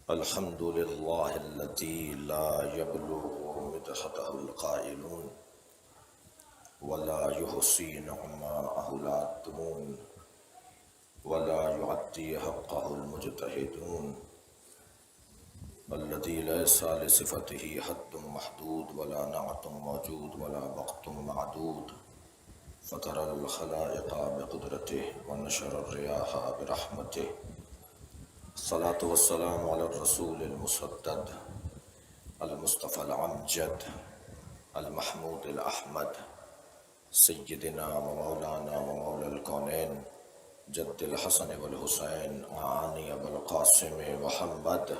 الحمد لله الذي لا يبلغ مدحته القائلون ولا يحصي نعماءه العادون ولا يعدي حقه المجتهدون الذي ليس لصفته حد محدود ولا نعت موجود ولا وقت معدود فطر الخلائق بقدرته ونشر الرياح برحمته الصلاة والسلام على الرسول المسدد المصطفى العمجد المحمود الأحمد سيدنا ومولانا ومولى الكونين جد الحسن والحسين وعاني أبو القاسم محمد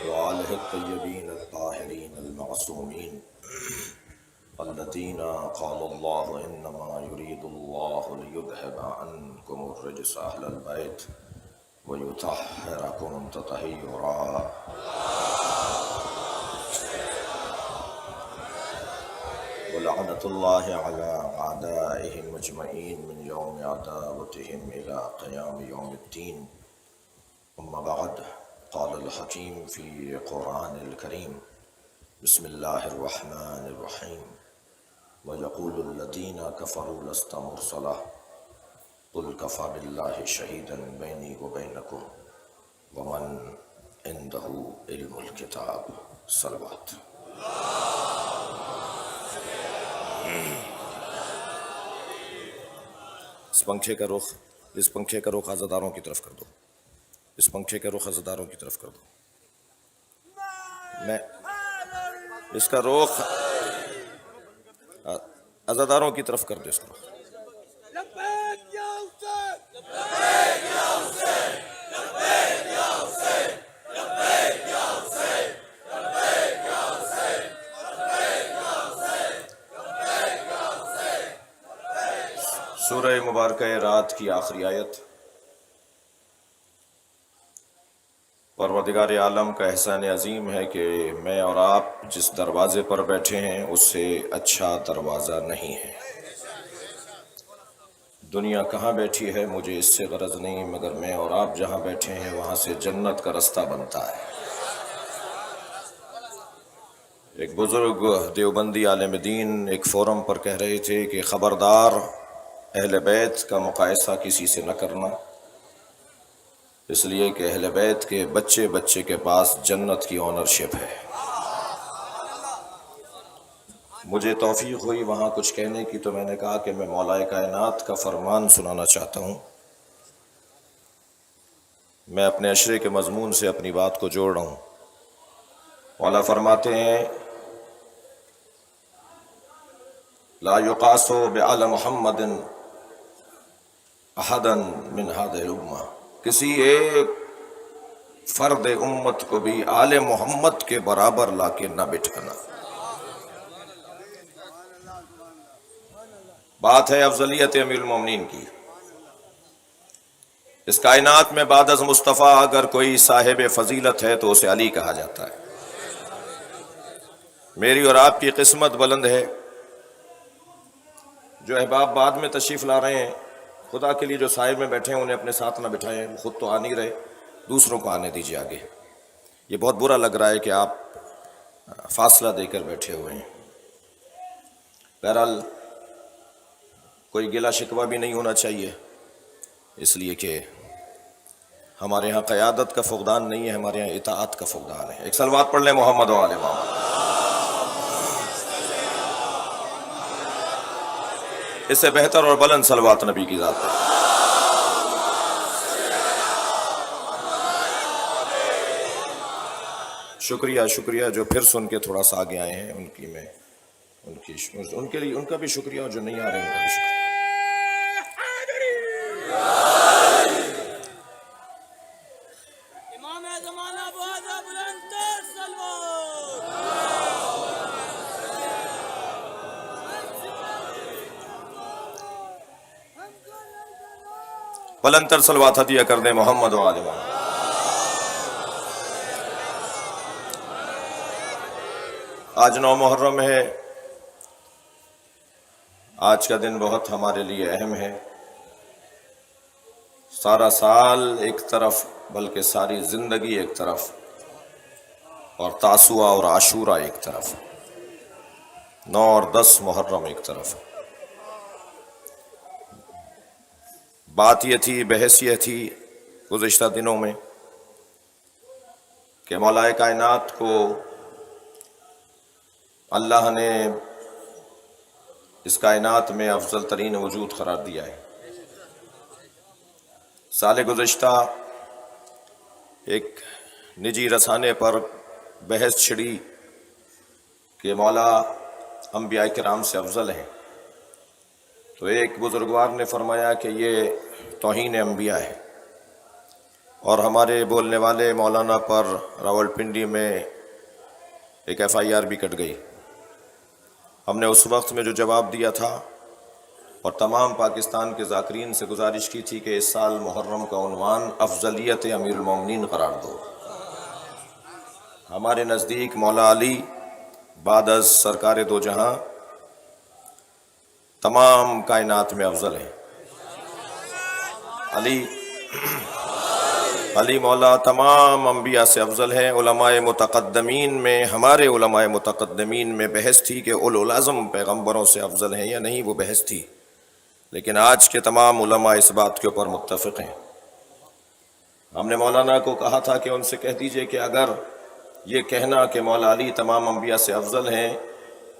وآله الطيبين الطاهرين المعصومين الذين قال الله إنما يريد الله ليذهب عنكم الرجس أهل البيت ويطهركم تطهيرا ولعنة الله على أعدائهم أجمعين من يوم عداوتهم إلى قيام يوم الدين. أما بعد، قال الحكيم في قرآن الكريم: بسم الله الرحمن الرحيم. ويقول الذين كفروا لست مرسلا قل كفى بالله شهيدا بيني وبينكم ومن عنده علم الكتاب. صلوات. اس پنکھے کا رخ عزاداروں کی طرف کر دو. اس پنکھے کا رخ عزاداروں کی طرف کر دو. میں اس کا رخ عزاداروں کی طرف کر دو. اس کا رخ سورہ مبارکہ رات کی آخری آیت. پروردگار عالم کا احسان عظیم ہے کہ میں اور آپ جس دروازے پر بیٹھے ہیں اس سے اچھا دروازہ نہیں ہے. دنیا کہاں بیٹھی ہے مجھے اس سے غرض نہیں، مگر میں اور آپ جہاں بیٹھے ہیں وہاں سے جنت کا رستہ بنتا ہے. ایک بزرگ دیوبندی عالم دین ایک فورم پر کہہ رہے تھے کہ خبردار، اہل بیت کا مقایسہ کسی سے نہ کرنا، اس لیے کہ اہل بیت کے بچے بچے کے پاس جنت کی اونرشپ ہے. مجھے توفیق ہوئی وہاں کچھ کہنے کی تو میں نے کہا کہ میں مولا کائنات کا فرمان سنانا چاہتا ہوں. میں اپنے عشرے کے مضمون سے اپنی بات کو جوڑ رہا ہوں. مولا فرماتے ہیں: لا يقاس بعل محمد احدا من هذه الامہ. کسی ایک فرد امت کو بھی آل محمد کے برابر لا کے نہ بٹھانا. بات ہے افضلیت امیر المومنین کی. اس کائنات میں بعد از مصطفیٰ اگر کوئی صاحب فضیلت ہے تو اسے علی کہا جاتا ہے. میری اور آپ کی قسمت بلند ہے. جو احباب بعد میں تشریف لا رہے ہیں، خدا کے لیے جو صاحب میں بیٹھے ہیں انہیں اپنے ساتھ نہ بٹھائیں. خود تو آ نہیں رہے، دوسروں کو آنے دیجیے آگے. یہ بہت برا لگ رہا ہے کہ آپ فاصلہ دے کر بیٹھے ہوئے ہیں. بہرحال کوئی گلہ شکوہ بھی نہیں ہونا چاہیے، اس لیے کہ ہمارے ہاں قیادت کا فقدان نہیں ہے، ہمارے ہاں اطاعت کا فقدان ہے. ایک صلوات پڑھ لیں محمد و آل محمد. اس سے بہتر اور بلند صلوات نبی کی ذات ہے. شکریہ جو پھر سن کے تھوڑا سا آگے آئے ہیں، ان کے لیے ان کا بھی شکریہ، اور جو نہیں آ رہے ہیں ان کا بھی شکریہ. بلندر صلوات ہدیہ کر دیں محمد و آل محمد. آج 9 محرم ہے. آج کا دن بہت ہمارے لیے اہم ہے. سارا سال ایک طرف بلکہ ساری زندگی ایک طرف، اور تاسوعہ اور عاشورہ ایک طرف، 9 اور 10 محرم ایک طرف۔ بات یہ تھی، بحث یہ تھی گزشتہ دنوں میں کہ مولا کائنات کو اللہ نے اس کائنات میں افضل ترین وجود قرار دیا ہے۔ سال گزشتہ ایک نجی رسانے پر بحث چھڑی کہ مولا انبیاء کرام سے افضل ہیں، تو ایک بزرگوار نے فرمایا کہ یہ توہین انبیاء ہے، اور ہمارے بولنے والے مولانا پر راولپنڈی میں ایک FIR بھی کٹ گئی۔ ہم نے اس وقت میں جو جواب دیا تھا اور تمام پاکستان کے ذاکرین سے گزارش کی تھی کہ اس سال محرم کا عنوان افضلیت امیر المومنین قرار دو۔ ہمارے نزدیک مولا علی بعد از سرکار دو جہاں تمام کائنات میں افضل ہیں۔ علی مولا تمام انبیاء سے افضل ہیں۔ علماء متقدمین میں، ہمارے علماء متقدمین میں بحث تھی کہ اولو العزم پیغمبروں سے افضل ہیں یا نہیں، وہ بحث تھی، لیکن آج کے تمام علماء اس بات کے اوپر متفق ہیں۔ ہم نے مولانا کو کہا تھا کہ ان سے کہہ دیجئے کہ اگر یہ کہنا کہ مولا علی تمام انبیاء سے افضل ہیں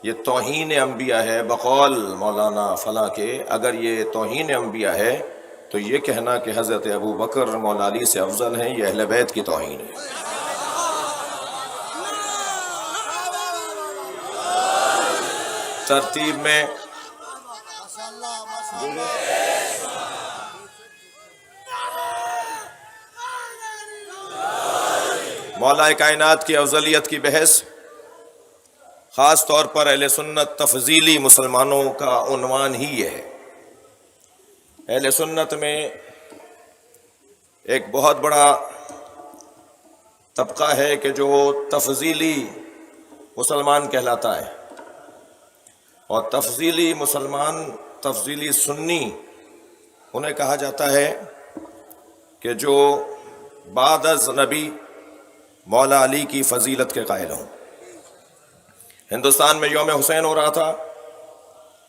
یہ توہین انبیاء ہے، بقول مولانا فلاں کے اگر یہ توہین انبیاء ہے تو یہ کہنا کہ حضرت ابو بکر مولا علی سے افضل ہیں یہ اہل بیت کی توہین ہے۔ ترتیب میں مولا کائنات کی افضلیت کی بحث خاص طور پر اہل سنت تفضیلی مسلمانوں کا عنوان ہی ہے۔ اہل سنت میں ایک بہت بڑا طبقہ ہے کہ جو تفضیلی مسلمان کہلاتا ہے، اور تفضیلی مسلمان، تفضیلی سنی انہیں کہا جاتا ہے کہ جو بعد از نبی مولا علی کی فضیلت کے قائل ہوں۔ ہندوستان میں یوم حسین ہو رہا تھا،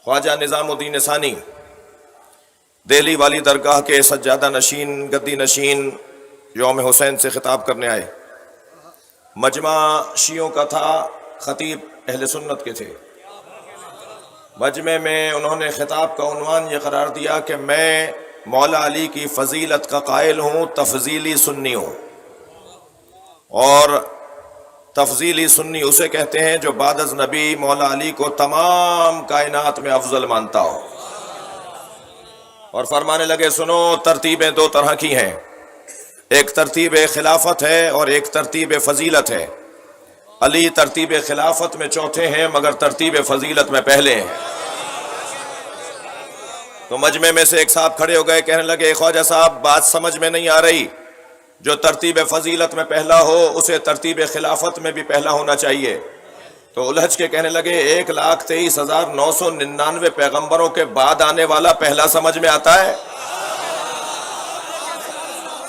خواجہ نظام الدین ثانی دہلی والی درگاہ کے سجادہ نشین، گدی نشین یوم حسین سے خطاب کرنے آئے۔ مجمع شیعوں کا تھا، خطیب اہل سنت کے تھے۔ مجمع میں انہوں نے خطاب کا عنوان یہ قرار دیا کہ میں مولا علی کی فضیلت کا قائل ہوں، تفضیلی سنی ہوں، اور تفضیلی سنی اسے کہتے ہیں جو بعد از نبی مولا علی کو تمام کائنات میں افضل مانتا ہو۔ اور فرمانے لگے سنو، ترتیبیں دو طرح کی ہیں، ایک ترتیب خلافت ہے اور ایک ترتیب فضیلت ہے۔ علی ترتیب خلافت میں چوتھے ہیں مگر ترتیب فضیلت میں پہلے ہیں۔ تو مجمع میں سے ایک صاحب کھڑے ہو گئے، کہنے لگے خواجہ صاحب بات سمجھ میں نہیں آ رہی، جو ترتیب فضیلت میں پہلا ہو اسے ترتیب خلافت میں بھی پہلا ہونا چاہیے۔ تو الجھ کے کہنے لگے 1,23,999 پیغمبروں کے بعد آنے والا پہلا سمجھ میں آتا ہے؟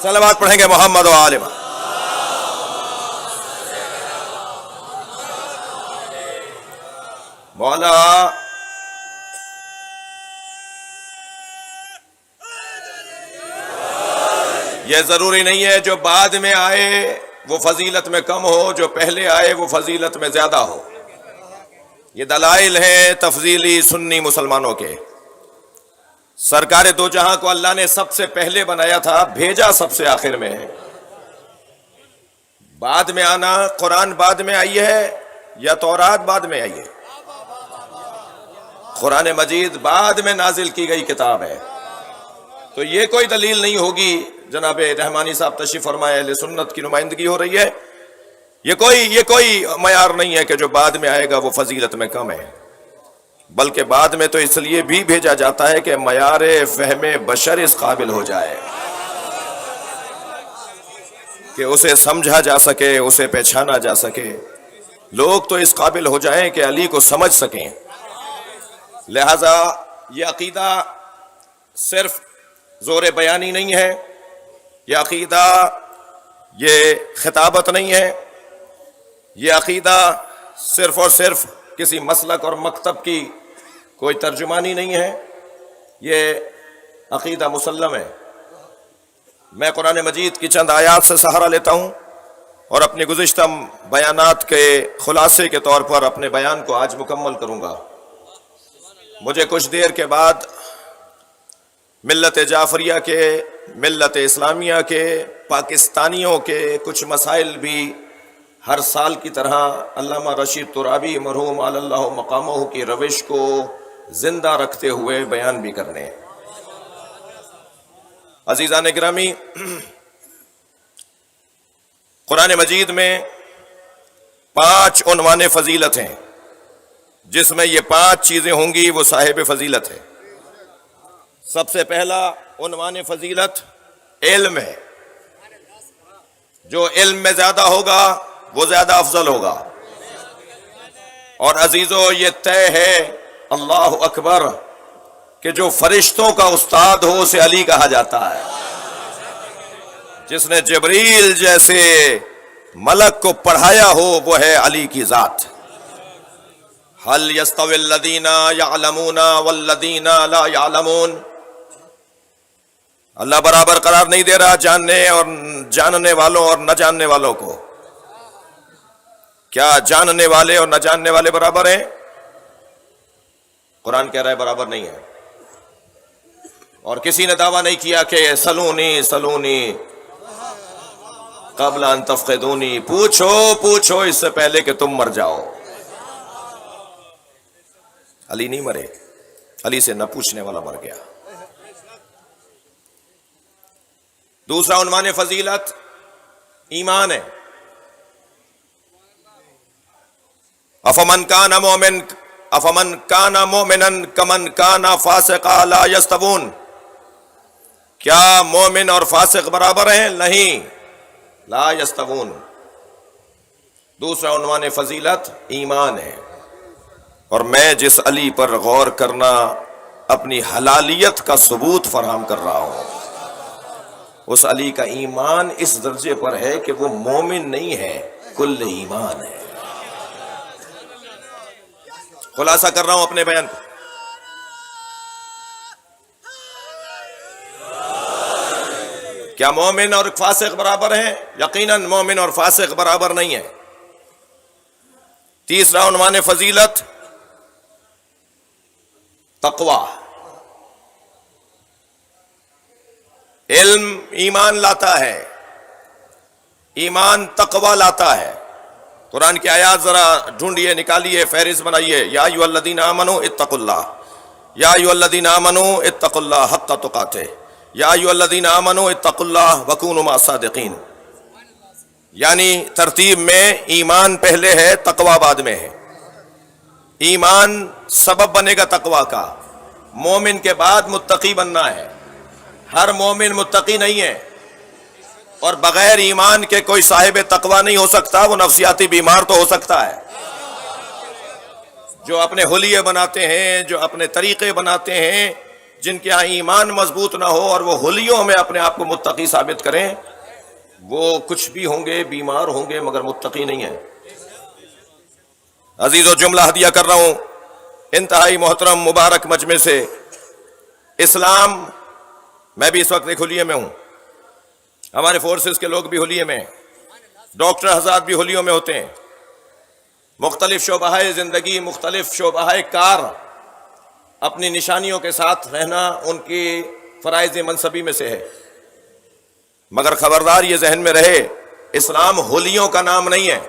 صلوات پڑھیں گے محمد و آل محمد۔ مولا یہ ضروری نہیں ہے جو بعد میں آئے وہ فضیلت میں کم ہو، جو پہلے آئے وہ فضیلت میں زیادہ ہو۔ یہ دلائل ہیں تفضیلی سنی مسلمانوں کے۔ سرکار دو جہاں کو اللہ نے سب سے پہلے بنایا تھا، بھیجا سب سے آخر میں ہے۔ بعد میں آنا، قرآن بعد میں آئی ہے یا تورات بعد میں آئی ہے؟ قرآن مجید بعد میں نازل کی گئی کتاب ہے۔ تو یہ کوئی دلیل نہیں ہوگی، جناب رحمانی صاحب تشریف فرمائے، اہل سنت کی نمائندگی ہو رہی ہے، یہ کوئی معیار نہیں ہے کہ جو بعد میں آئے گا وہ فضیلت میں کم ہے، بلکہ بعد میں تو اس لیے بھی بھیجا جاتا ہے کہ معیار فہم بشر اس قابل ہو جائے کہ اسے سمجھا جا سکے، اسے پہچانا جا سکے، لوگ تو اس قابل ہو جائیں کہ علی کو سمجھ سکیں۔ لہذا یہ عقیدہ صرف زور بیانی نہیں ہے، یہ عقیدہ یہ خطابت نہیں ہے، یہ عقیدہ صرف اور صرف کسی مسلک اور مکتب کی کوئی ترجمانی نہیں ہے، یہ عقیدہ مسلم ہے۔ میں قرآن مجید کی چند آیات سے سہارا لیتا ہوں اور اپنی گزشتہ بیانات کے خلاصے کے طور پر اپنے بیان کو آج مکمل کروں گا۔ مجھے کچھ دیر کے بعد ملت جعفریہ کے، ملت اسلامیہ کے، پاکستانیوں کے کچھ مسائل بھی ہر سال کی طرح علامہ رشید ترابی مرحوم علی اللہ مقامہ کی روش کو زندہ رکھتے ہوئے بیان بھی کرنے ہیں۔ عزیزان گرامی، قرآن مجید میں 5 عنوان فضیلت ہیں، جس میں یہ 5 چیزیں ہوں گی وہ صاحب فضیلت ہے۔ سب سے پہلا عنوان فضیلت علم ہے۔ جو علم میں زیادہ ہوگا وہ زیادہ افضل ہوگا، اور عزیزو یہ طے ہے، اللہ اکبر، کہ جو فرشتوں کا استاد ہو اسے علی کہا جاتا ہے۔ جس نے جبریل جیسے ملک کو پڑھایا ہو وہ ہے علی کی ذات۔ هل يستوي الذين يعلمون والذين لا يعلمون، اللہ برابر قرار نہیں دے رہا جاننے والوں اور نہ جاننے والوں کو۔ کیا جاننے والے اور نہ جاننے والے برابر ہیں؟ قرآن کہہ رہا ہے برابر نہیں ہے، اور کسی نے دعویٰ نہیں کیا کہ سلونی قبل ان تفقدونی، پوچھو اس سے پہلے کہ تم مر جاؤ۔ علی نہیں مرے، علی سے نہ پوچھنے والا مر گیا۔ دوسرا عنوان فضیلت ایمان ہے۔ افمن کان مومنا کمن کان فاسقا لا یستوون، کیا مومن اور فاسق برابر ہیں؟ نہیں، لا یستوون۔ دوسرا عنوان فضیلت ایمان ہے، اور میں جس علی پر غور کرنا اپنی حلالیت کا ثبوت فراہم کر رہا ہوں، اس علی کا ایمان اس درجے پر ہے کہ وہ مومن نہیں ہے، کل ایمان ہے۔ خلاصہ کر رہا ہوں اپنے بیان کو۔ کیا مومن اور فاسق برابر ہیں؟ یقیناً مومن اور فاسق برابر نہیں ہیں۔ تیسرا عنوان فضیلت تقوی۔ علم ایمان لاتا ہے، ایمان تقوی لاتا ہے۔ قرآن کی آیات ذرا ڈھونڈیے، نکالیے، فہرست بنائیے۔ یا ایھا الذین آمنوا اتقوا اللہ، یا ایھا الذین آمنوا اتقوا اللہ حق تقاتہ، یا ایھا الذین آمنوا اتقوا اللہ وکونوا مع الصادقین۔ یعنی ترتیب میں ایمان پہلے ہے، تقوی بعد میں ہے۔ ایمان سبب بنے گا تقوی کا، مومن کے بعد متقی بننا ہے۔ ہر مومن متقی نہیں ہے، اور بغیر ایمان کے کوئی صاحب تقوی نہیں ہو سکتا، وہ نفسیاتی بیمار تو ہو سکتا ہے۔ جو اپنے حلیے بناتے ہیں، جو اپنے طریقے بناتے ہیں، جن کے ہاں ایمان مضبوط نہ ہو اور وہ حلیوں میں اپنے آپ کو متقی ثابت کریں، وہ کچھ بھی ہوں گے، بیمار ہوں گے، مگر متقی نہیں ہیں۔ عزیزو، جملہ ہدیہ کر رہا ہوں انتہائی محترم مبارک مجمع سے۔ اسلام، میں بھی اس وقت ایک حلیے میں ہوں، ہمارے فورسز کے لوگ بھی حلیے میں ہیں، ڈاکٹر حضرات بھی حلیوں میں ہوتے ہیں، مختلف شعبہ زندگی، مختلف شعبہ کار، اپنی نشانیوں کے ساتھ رہنا ان کی فرائض منصبی میں سے ہے۔ مگر خبردار یہ ذہن میں رہے، اسلام حلیوں کا نام نہیں ہے،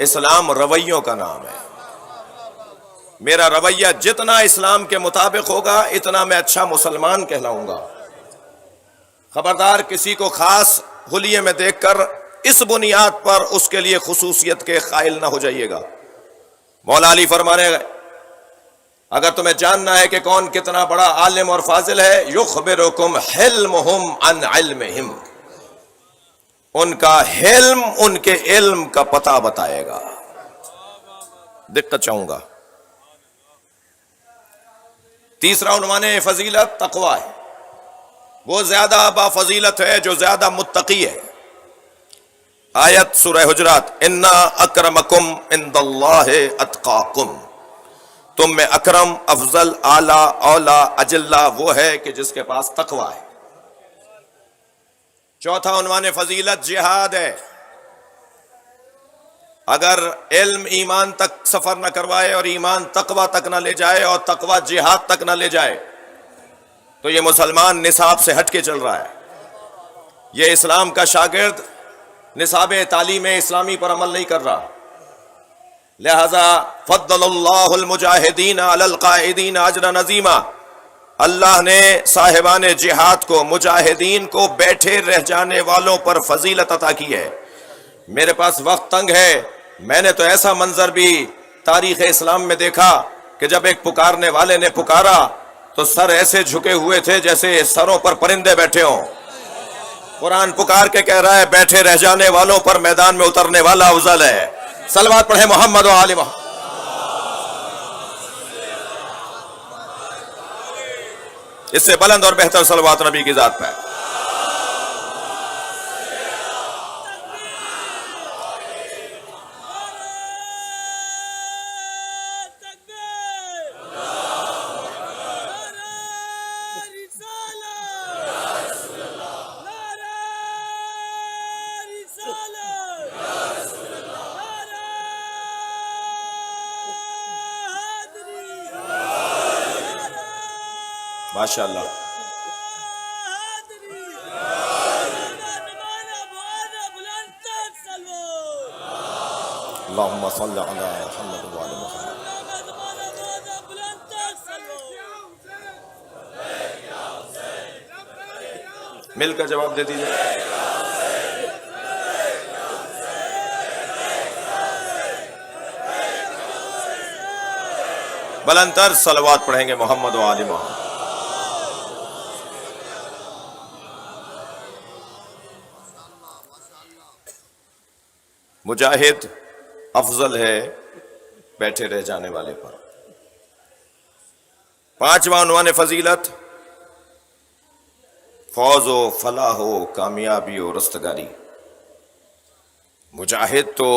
اسلام رویوں کا نام ہے۔ میرا رویہ جتنا اسلام کے مطابق ہوگا اتنا میں اچھا مسلمان کہلاؤں گا۔ خبردار کسی کو خاص حلیے میں دیکھ کر اس بنیاد پر اس کے لیے خصوصیت کے قائل نہ ہو جائیے گا۔ مولا علی فرمانے گئے، اگر تمہیں جاننا ہے کہ کون کتنا بڑا عالم اور فاضل ہے، یخبرکم حلمہم عن علمہم، ان کا حلم ان کے علم کا پتہ بتائے گا۔ دقت چاہوں گا۔ تیسرا عنوان فضیلت تقوی ہے۔ وہ زیادہ بافضیلت ہے جو زیادہ متقی ہے۔ آیت سورہ حجرات، انا اکرمکم عند اللہ اتقاکم، تم میں اکرم، افضل، اعلی، اولا، اجلا وہ ہے کہ جس کے پاس تقوی ہے۔ چوتھا عنوان فضیلت جہاد ہے۔ اگر علم ایمان تک سفر نہ کروائے اور ایمان تقوی تک نہ لے جائے اور تقوی جہاد تک نہ لے جائے تو یہ مسلمان نصاب سے ہٹ کے چل رہا ہے۔ یہ اسلام کا شاگرد نصاب تعلیم اسلامی پر عمل نہیں کر رہا۔ لہذا فضل اللہ المجاہدین علی القاعدین اجرا عظیما، اللہ نے صاحبان جہاد کو، مجاہدین کو بیٹھے رہ جانے والوں پر فضیلت عطا کی ہے۔ میرے پاس وقت تنگ ہے، میں نے تو ایسا منظر بھی تاریخ اسلام میں دیکھا کہ جب ایک پکارنے والے نے پکارا تو سر ایسے جھکے ہوئے تھے جیسے سروں پر پرندے بیٹھے ہوں۔ قرآن پکار کے کہہ رہا ہے بیٹھے رہ جانے والوں پر میدان میں اترنے والا افضل ہے۔ صلوات پڑھیں محمد و آل محمد۔ اس سے بلند اور بہتر صلوات نبی کی ذات پہ۔ ماشاء اللہ۔ اللہم صل علی محمد و آل محمد۔ مل کر جواب دے دیجیے۔ بلند تر صلوات پڑھیں گے محمد و آل محمد۔ مجاہد افضل ہے بیٹھے رہ جانے والے پر۔ پانچواں عنوان فضیلت فوز و فلاح و کامیابی و رستگاری۔ مجاہد تو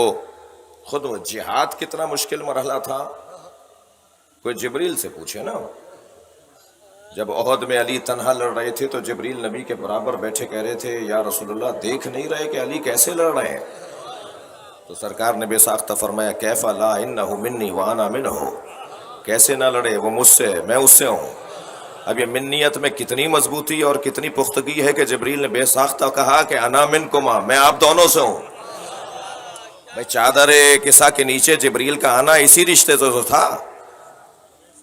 خود جہاد کتنا مشکل مرحلہ تھا، کوئی جبریل سے پوچھے نا۔ جب احد میں علی تنہا لڑ رہے تھے تو جبریل نبی کے برابر بیٹھے کہہ رہے تھے یا رسول اللہ دیکھ نہیں رہے کہ علی کیسے لڑ رہے ہیں؟ تو سرکار نے بے ساختہ فرمایا کیف لا انہ منی وانا منہ، کیسے نہ لڑے، وہ مجھ سے ہے میں اس سے ہوں۔ اب یہ منیت میں کتنی مضبوطی اور کتنی پختگی ہے کہ جبریل نے بے ساختہ کہا کہ انا منکما، میں آپ دونوں سے ہوں۔ بھائی چادر کسا کے نیچے جبریل کا آنا اسی رشتے سے تو تھا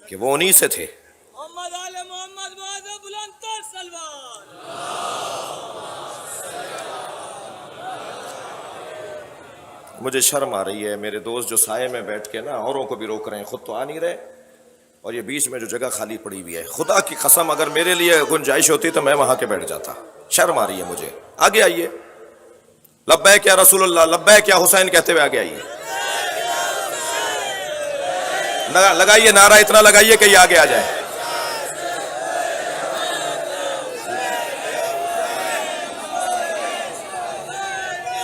کہ وہ انہی سے تھے۔ محمد آل محمد معاذ بلند تر سلوات۔ مجھے شرم آ رہی ہے، میرے دوست جو سائے میں بیٹھ کے نا اوروں کو بھی روک رہے ہیں، خود تو آ نہیں رہے، اور یہ بیچ میں جو جگہ خالی پڑی ہوئی ہے، خدا کی قسم اگر میرے لیے گنجائش ہوتی تو میں وہاں کے بیٹھ جاتا۔ شرم آ رہی ہے مجھے۔ آگے آئیے، لبیک یا رسول اللہ، لبیک یا حسین کہتے ہوئے آگے آئیے، لگائیے نعرہ اتنا لگائیے کہ یہ آگے آ جائے۔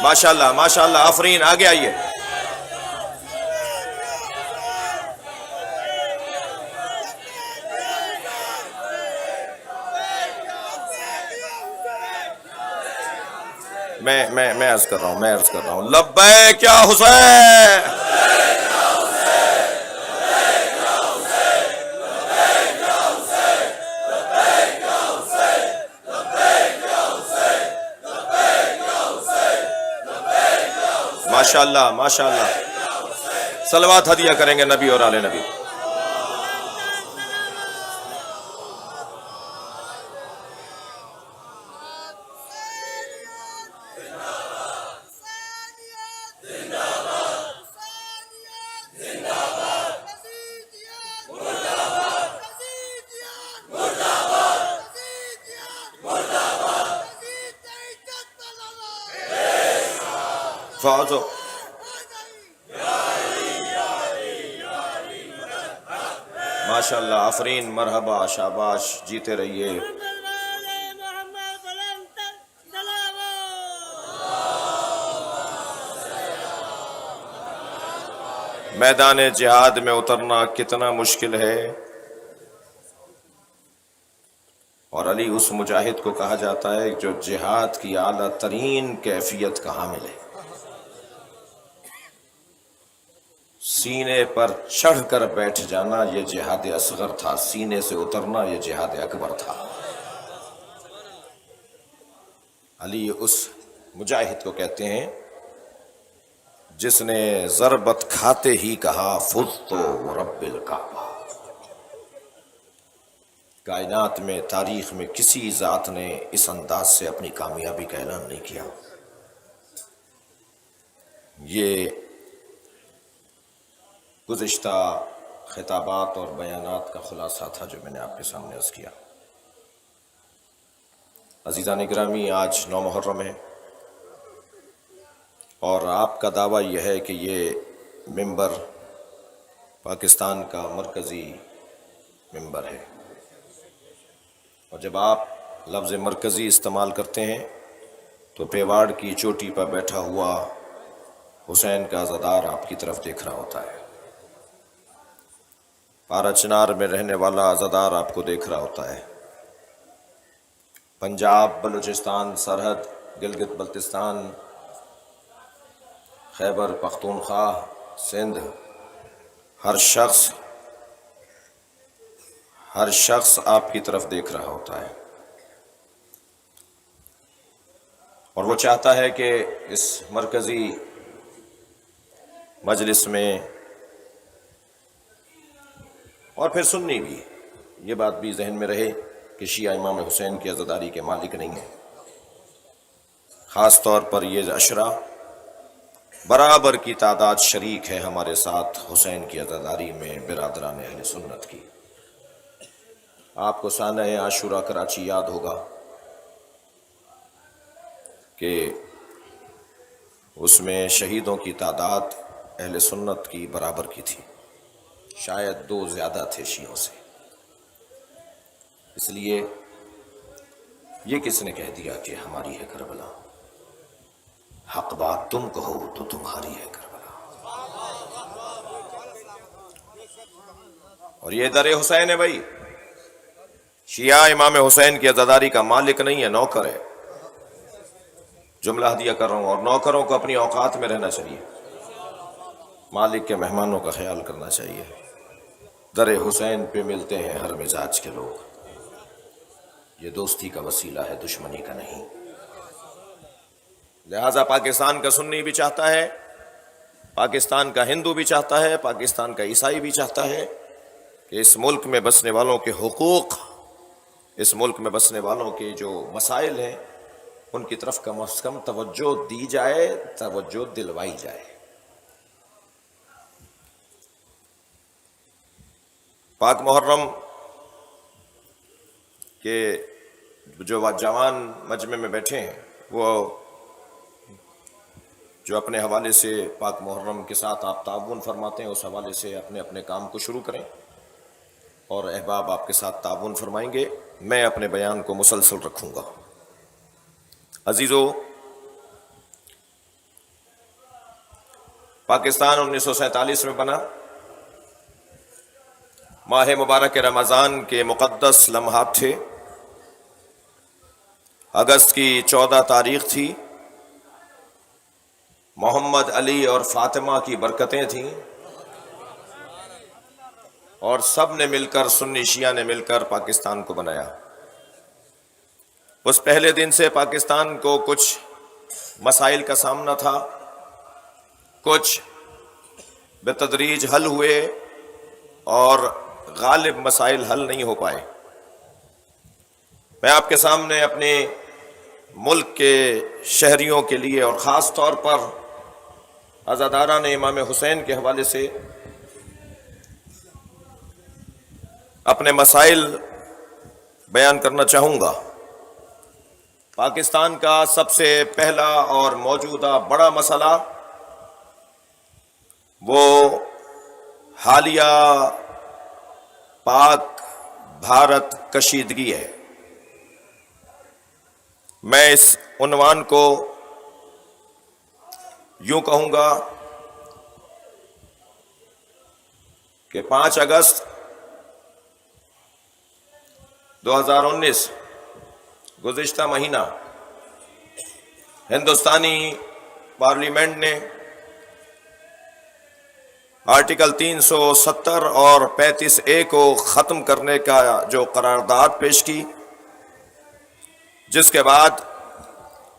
ماشاءاللہ ماشاءاللہ، آفرین، آگے آئیے۔ میں عرض کر رہا ہوں لبیک یا حسین، ماشاءاللہ ماشاءاللہ۔ صلوات ہدیہ کریں گے نبی اور آل نبی۔ فوزو ماشاءاللہ، آفرین، مرحبا، شاباش، جیتے رہیے۔ میدان جہاد میں اترنا کتنا مشکل ہے، اور علی اس مجاہد کو کہا جاتا ہے جو جہاد کی اعلیٰ ترین کیفیت کا حامل ہے۔ سینے پر چڑھ کر بیٹھ جانا یہ جہاد اصغر تھا، سینے سے اترنا یہ جہاد اکبر تھا۔ علی اس مجاہد کو کہتے ہیں جس نے ضربت کھاتے ہی کہا فزت ورب الکعبہ۔ کائنات میں، تاریخ میں کسی ذات نے اس انداز سے اپنی کامیابی کا اعلان نہیں کیا۔ یہ گزشتہ خطابات اور بیانات کا خلاصہ تھا جو میں نے آپ کے سامنے عرض کیا۔ عزیزان گرامی، آج 9 محرم ہے، اور آپ کا دعویٰ یہ ہے کہ یہ ممبر پاکستان کا مرکزی ممبر ہے، اور جب آپ لفظ مرکزی استعمال کرتے ہیں تو پیواڑ کی چوٹی پر بیٹھا ہوا حسین کا عزادار آپ کی طرف دیکھ رہا ہوتا ہے، پارا چنار میں رہنے والا عزادار آپ کو دیکھ رہا ہوتا ہے، پنجاب، بلوچستان سرحد، گلگت بلتستان، خیبر پختونخوا، سندھ، ہر شخص آپ کی طرف دیکھ رہا ہوتا ہے، اور وہ چاہتا ہے کہ اس مرکزی مجلس میں، اور پھر سننی بھی، یہ بات بھی ذہن میں رہے کہ شیعہ امام حسین کی عزاداری کے مالک نہیں ہیں، خاص طور پر یہ عشرہ برابر کی تعداد شریک ہے ہمارے ساتھ حسین کی عزاداری میں برادران اہل سنت کی۔ آپ کو سانحہ عاشورہ کراچی یاد ہوگا کہ اس میں شہیدوں کی تعداد اہل سنت کی برابر کی تھی، شاید 2 زیادہ تھے شیعوں سے۔ اس لیے یہ کس نے کہہ دیا کہ ہماری ہے کربلا؟ حق بات تم کہو تو تمہاری ہے کربلا۔ اور یہ در حسین ہے بھائی، شیعہ امام حسین کی عزاداری کا مالک نہیں ہے، نوکر ہے۔ جملہ ہدیہ کر رہا ہوں، اور نوکروں کو اپنی اوقات میں رہنا چاہیے، مالک کے مہمانوں کا خیال کرنا چاہیے۔ در حسین پہ ملتے ہیں ہر مزاج کے لوگ، یہ دوستی کا وسیلہ ہے، دشمنی کا نہیں۔ لہٰذا پاکستان کا سنی بھی چاہتا ہے، پاکستان کا ہندو بھی چاہتا ہے، پاکستان کا عیسائی بھی چاہتا ہے کہ اس ملک میں بسنے والوں کے حقوق، اس ملک میں بسنے والوں کے جو مسائل ہیں ان کی طرف کم از کم توجہ دی جائے، توجہ دلوائی جائے۔ پاک محرم کے جو جوان مجمع میں بیٹھے ہیں، وہ جو اپنے حوالے سے پاک محرم کے ساتھ آپ تعاون فرماتے ہیں، اس حوالے سے اپنے اپنے کام کو شروع کریں، اور احباب آپ کے ساتھ تعاون فرمائیں گے۔ میں اپنے بیان کو مسلسل رکھوں گا۔ عزیزو، پاکستان 1947 میں بنا، ماہ مبارک رمضان کے مقدس لمحات تھے، اگست کی 14 تاریخ تھی، محمد علی اور فاطمہ کی برکتیں تھیں، اور سب نے مل کر، سنی شیعہ نے مل کر پاکستان کو بنایا۔ اس پہلے دن سے پاکستان کو کچھ مسائل کا سامنا تھا، کچھ بتدریج حل ہوئے، اور غالب مسائل حل نہیں ہو پائے۔ میں آپ کے سامنے اپنے ملک کے شہریوں کے لیے، اور خاص طور پر عزاداران امام حسین کے حوالے سے اپنے مسائل بیان کرنا چاہوں گا۔ پاکستان کا سب سے پہلا اور موجودہ بڑا مسئلہ وہ حالیہ پاک بھارت کشیدگی ہے۔ میں اس عنوان کو یوں کہوں گا کہ 5 اگست 2019 گزشتہ مہینہ ہندوستانی پارلیمنٹ نے آرٹیکل 370 اور 35A کو ختم کرنے کا جو قرارداد پیش کی، جس کے بعد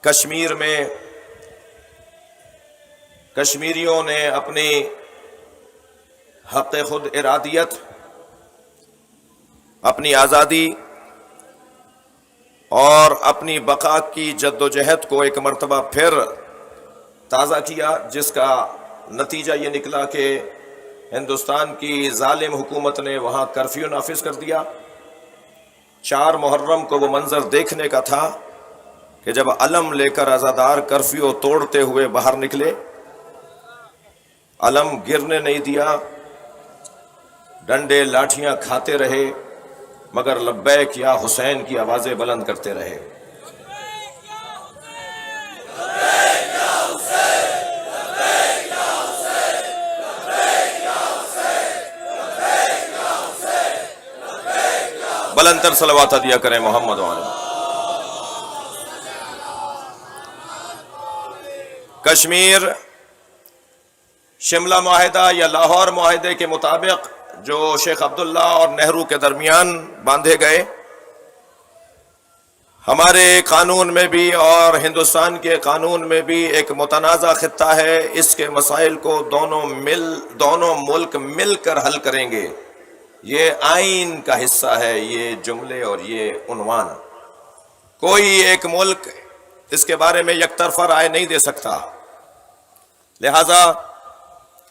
کشمیر میں کشمیریوں نے اپنی حق خود ارادیت، اپنی آزادی اور اپنی بقا کی جد و جہد کو ایک مرتبہ پھر تازہ کیا، جس کا نتیجہ یہ نکلا کہ ہندوستان کی ظالم حکومت نے وہاں کرفیو نافذ کر دیا۔ 4 محرم کو وہ منظر دیکھنے کا تھا کہ جب علم لے کر عزادار کرفیو توڑتے ہوئے باہر نکلے، علم گرنے نہیں دیا، ڈنڈے لاٹھیاں کھاتے رہے، مگر لبیک یا حسین کی آوازیں بلند کرتے رہے۔ بلند تر صلوات دیا کریں محمد وعلیہ۔ کشمیر شملہ معاہدہ یا لاہور معاہدے کے مطابق جو شیخ عبداللہ اور نہرو کے درمیان باندھے گئے، ہمارے قانون میں بھی اور ہندوستان کے قانون میں بھی ایک متنازع خطہ ہے۔ اس کے مسائل کو دونوں ملک مل کر حل کریں گے، یہ آئین کا حصہ ہے، یہ جملے اور یہ عنوان۔ کوئی ایک ملک اس کے بارے میں یک طرفہ رائے نہیں دے سکتا، لہذا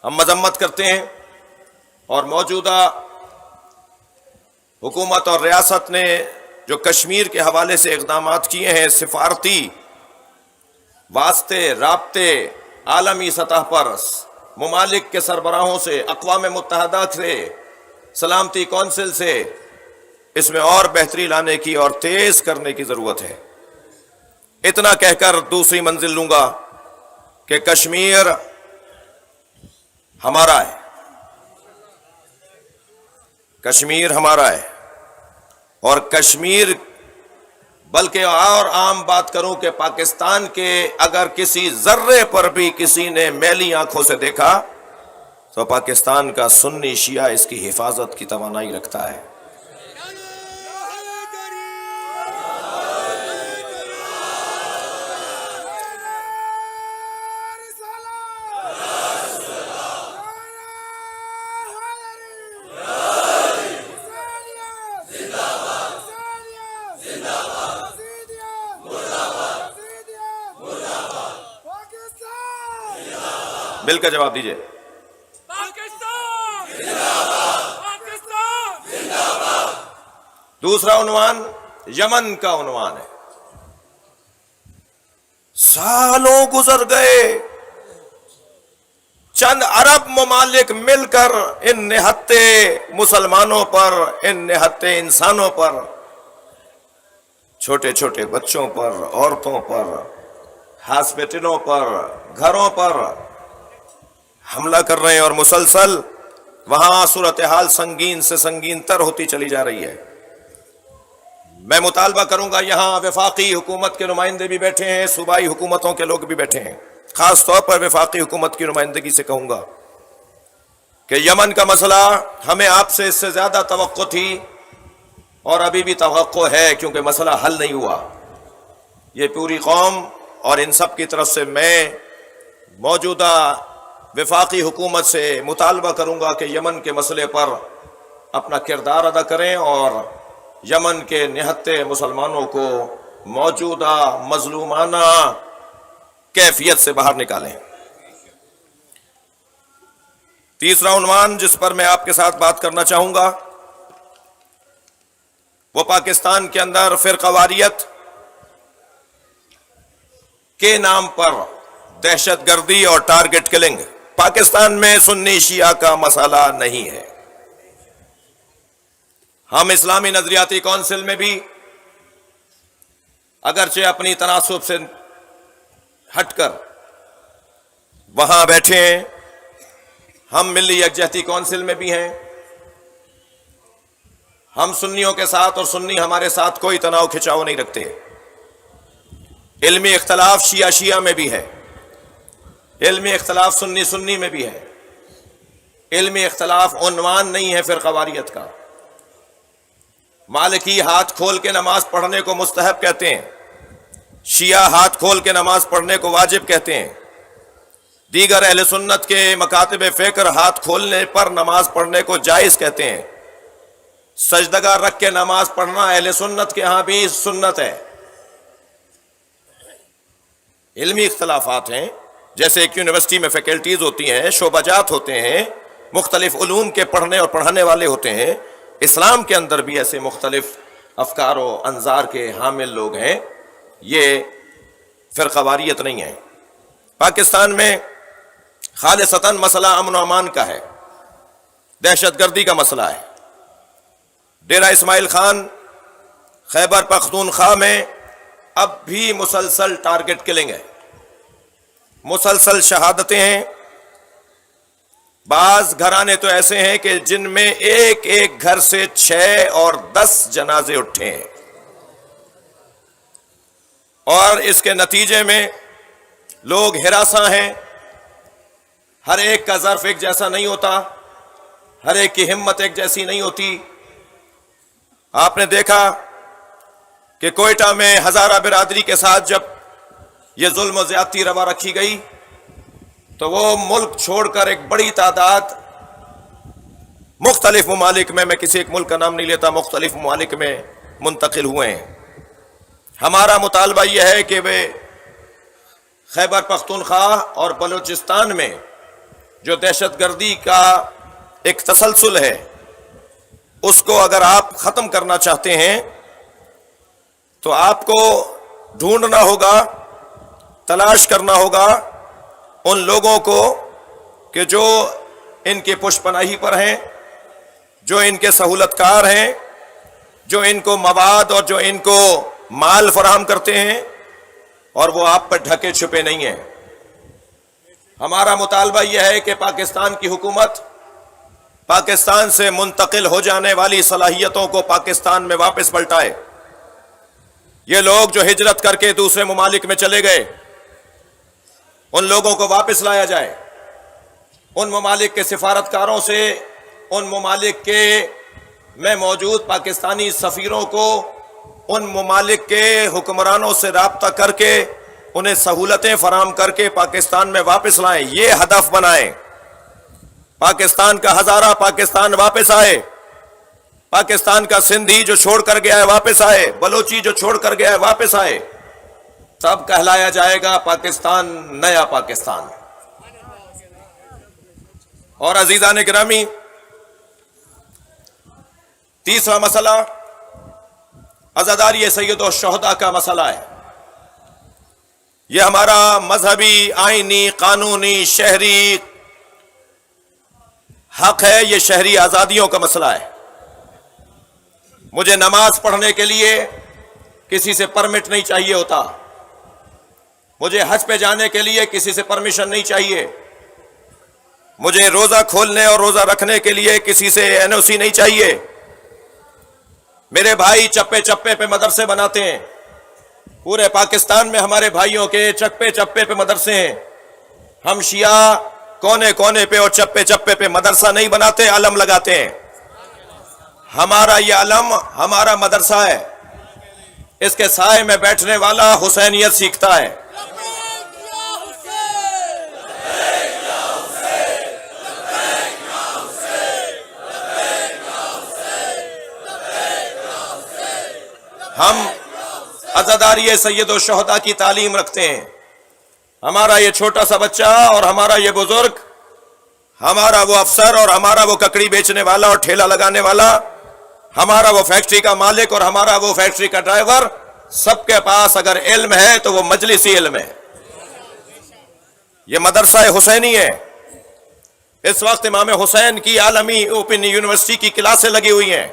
ہم مذمت کرتے ہیں، اور موجودہ حکومت اور ریاست نے جو کشمیر کے حوالے سے اقدامات کیے ہیں، سفارتی واسطے، رابطے عالمی سطح پر ممالک کے سربراہوں سے، اقوام متحدہ سے، سلامتی کونسل سے، اس میں اور بہتری لانے کی اور تیز کرنے کی ضرورت ہے۔ اتنا کہہ کر دوسری منزل لوں گا کہ کشمیر ہمارا ہے، کشمیر ہمارا ہے، اور کشمیر، بلکہ اور عام بات کروں کہ پاکستان کے اگر کسی ذرے پر بھی کسی نے میلی آنکھوں سے دیکھا تو پاکستان کا سنی شیعہ اس کی حفاظت کی توانائی رکھتا ہے۔ مل کر جواب دیجئے۔ پاکستان زندہ باد، پاکستان زندہ باد۔ دوسرا عنوان یمن کا عنوان ہے۔ سالوں گزر گئے، چند عرب ممالک مل کر ان نہتے مسلمانوں پر، ان نہتے انسانوں پر، چھوٹے چھوٹے بچوں پر، عورتوں پر، ہاسپٹلوں پر، گھروں پر حملہ کر رہے ہیں، اور مسلسل وہاں صورتحال سنگین سے سنگین تر ہوتی چلی جا رہی ہے۔ میں مطالبہ کروں گا، یہاں وفاقی حکومت کے نمائندے بھی بیٹھے ہیں، صوبائی حکومتوں کے لوگ بھی بیٹھے ہیں، خاص طور پر وفاقی حکومت کی نمائندگی سے کہوں گا کہ یمن کا مسئلہ ہمیں آپ سے اس سے زیادہ توقع تھی، اور ابھی بھی توقع ہے، کیونکہ مسئلہ حل نہیں ہوا۔ یہ پوری قوم اور ان سب کی طرف سے میں موجودہ وفاقی حکومت سے مطالبہ کروں گا کہ یمن کے مسئلے پر اپنا کردار ادا کریں، اور یمن کے نہتے مسلمانوں کو موجودہ مظلومانہ کیفیت سے باہر نکالیں۔ تیسرا عنوان جس پر میں آپ کے ساتھ بات کرنا چاہوں گا، وہ پاکستان کے اندر فرقہ واریت کے نام پر دہشت گردی اور ٹارگٹ کلنگ۔ پاکستان میں سنی شیعہ کا مسئلہ نہیں ہے۔ ہم اسلامی نظریاتی کونسل میں بھی اگرچہ اپنی تناسب سے ہٹ کر وہاں بیٹھے ہیں، ہم ملی یکجہتی کونسل میں بھی ہیں، ہم سنیوں کے ساتھ اور سنی ہمارے ساتھ کوئی تناؤ کھچاؤ نہیں رکھتے. علمی اختلاف شیعہ شیعہ میں بھی ہے، علمی اختلاف سنی سنی میں بھی ہے. علمی اختلاف عنوان نہیں ہے فرقواریت کا. مالکی ہاتھ کھول کے نماز پڑھنے کو مستحب کہتے ہیں، شیعہ ہاتھ کھول کے نماز پڑھنے کو واجب کہتے ہیں. دیگر اہل سنت کے مکاتب فکر ہاتھ کھولنے پر نماز پڑھنے کو جائز کہتے ہیں. سجدگاہ رکھ کے نماز پڑھنا اہل سنت کے ہاں بھی سنت ہے. علمی اختلافات ہیں، جیسے ایک یونیورسٹی میں فیکلٹیز ہوتی ہیں، شعبہ جات ہوتے ہیں، مختلف علوم کے پڑھنے اور پڑھانے والے ہوتے ہیں. اسلام کے اندر بھی ایسے مختلف افکار و انظار کے حامل لوگ ہیں. یہ فرقواریت نہیں ہے. پاکستان میں خالصتاً مسئلہ امن و امان کا ہے، دہشت گردی کا مسئلہ ہے. ڈیرہ اسماعیل خان خیبر پختونخوا میں اب بھی مسلسل ٹارگٹ کلنگ ہے، مسلسل شہادتیں ہیں. بعض گھرانے تو ایسے ہیں کہ جن میں ایک ایک گھر سے 6 اور 10 جنازے اٹھے ہیں، اور اس کے نتیجے میں لوگ ہراساں ہیں. ہر ایک کا ظرف ایک جیسا نہیں ہوتا، ہر ایک کی ہمت ایک جیسی نہیں ہوتی. آپ نے دیکھا کہ کوئٹہ میں ہزارہ برادری کے ساتھ جب یہ ظلم و زیادتی روا رکھی گئی تو وہ ملک چھوڑ کر ایک بڑی تعداد مختلف ممالک میں کسی ایک ملک کا نام نہیں لیتا، مختلف ممالک میں منتقل ہوئے ہیں. ہمارا مطالبہ یہ ہے کہ وہ خیبر پختونخوا اور بلوچستان میں جو دہشت گردی کا ایک تسلسل ہے، اس کو اگر آپ ختم کرنا چاہتے ہیں تو آپ کو ڈھونڈنا ہوگا، تلاش کرنا ہوگا ان لوگوں کو کہ جو ان کی پشت پناہی پر ہیں، جو ان کے سہولت کار ہیں، جو ان کو مواد اور جو ان کو مال فراہم کرتے ہیں، اور وہ آپ پر ڈھکے چھپے نہیں ہیں. ہمارا مطالبہ یہ ہے کہ پاکستان کی حکومت پاکستان سے منتقل ہو جانے والی صلاحیتوں کو پاکستان میں واپس پلٹائے. یہ لوگ جو ہجرت کر کے دوسرے ممالک میں چلے گئے، ان لوگوں کو واپس لایا جائے. ان ممالک کے سفارتکاروں سے، ان ممالک کے میں موجود پاکستانی سفیروں کو ان ممالک کے حکمرانوں سے رابطہ کر کے انہیں سہولتیں فراہم کر کے پاکستان میں واپس لائیں. یہ ہدف بنائیں. پاکستان کا ہزارہ پاکستان واپس آئے، پاکستان کا سندھی جو چھوڑ کر گیا ہے واپس آئے، بلوچی جو چھوڑ کر گیا ہے واپس آئے. تب کہلایا جائے گا پاکستان نیا پاکستان. اور عزیزان گرامی، تیسرا مسئلہ عزاداری سید الشہداء کا مسئلہ ہے. یہ ہمارا مذہبی، آئینی، قانونی، شہری حق ہے. یہ شہری آزادیوں کا مسئلہ ہے. مجھے نماز پڑھنے کے لیے کسی سے پرمٹ نہیں چاہیے ہوتا، مجھے حج پہ جانے کے لیے کسی سے پرمیشن نہیں چاہیے، مجھے روزہ کھولنے اور روزہ رکھنے کے لیے کسی سے NOC نہیں چاہیے. میرے بھائی چپے چپے پہ مدرسے بناتے ہیں. پورے پاکستان میں ہمارے بھائیوں کے چپے چپے پہ مدرسے ہیں. ہم شیعہ کونے کونے پہ اور چپے چپے پہ مدرسہ نہیں بناتے، علم لگاتے ہیں. ہمارا یہ علم ہمارا مدرسہ ہے. اس کے سائے میں بیٹھنے والا حسینیت سیکھتا ہے. ہم عزاداری سید الشہداء کی تعلیم رکھتے ہیں. ہمارا یہ چھوٹا سا بچہ اور ہمارا یہ بزرگ، ہمارا وہ افسر اور ہمارا وہ ککڑی بیچنے والا اور ٹھیلا لگانے والا، ہمارا وہ فیکٹری کا مالک اور ہمارا وہ فیکٹری کا ڈرائیور، سب کے پاس اگر علم ہے تو وہ مجلسی علم ہے. یہ مدرسہ حسینی ہے. اس وقت امام حسین کی عالمی اوپن یونیورسٹی کی کلاسیں لگی ہوئی ہیں.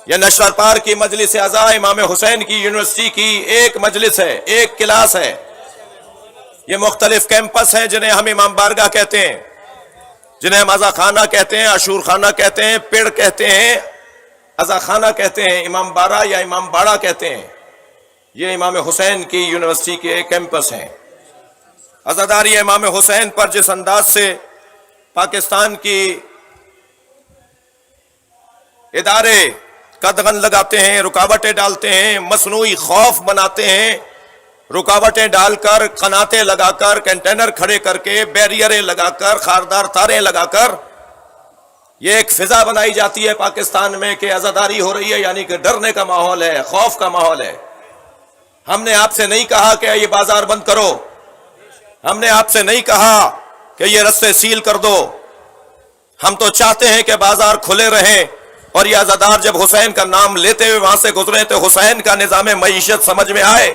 یہ نشتر پار کی مجلس اعضاء امام حسین کی یونیورسٹی کی ایک مجلس ہے، ایک کلاس ہے. یہ مختلف کیمپس ہیں جنہیں ہم امام بارگاہ کہتے ہیں، جنہیں ہم عزا خانہ کہتے ہیں، عاشور خانہ کہتے ہیں، پڑ کہتے ہیں، ازا خانہ کہتے ہیں، امام بارہ یا امام باڑہ کہتے ہیں، یہ امام حسین کی یونیورسٹی کے کیمپس ہیں۔ عزاداری امام حسین پر جس انداز سے پاکستان کی ادارے قدغن لگاتے ہیں، رکاوٹیں ڈالتے ہیں، مصنوعی خوف بناتے ہیں، رکاوٹیں ڈال کر، قناتیں لگا کر، کنٹینر کھڑے کر کے، بیریئریں لگا کر، خاردار تاریں لگا کر یہ ایک فضا بنائی جاتی ہے پاکستان میں کہ عزاداری ہو رہی ہے، یعنی کہ ڈرنے کا ماحول ہے، خوف کا ماحول ہے۔ ہم نے آپ سے نہیں کہا کہ یہ بازار بند کرو، ہم نے آپ سے نہیں کہا کہ یہ رستے سیل کر دو، ہم تو چاہتے ہیں کہ بازار کھلے رہیں، اور یہ عزادار جب حسین کا نام لیتے ہوئے وہاں سے گزرے تو حسین کا نظام معیشت سمجھ میں آئے۔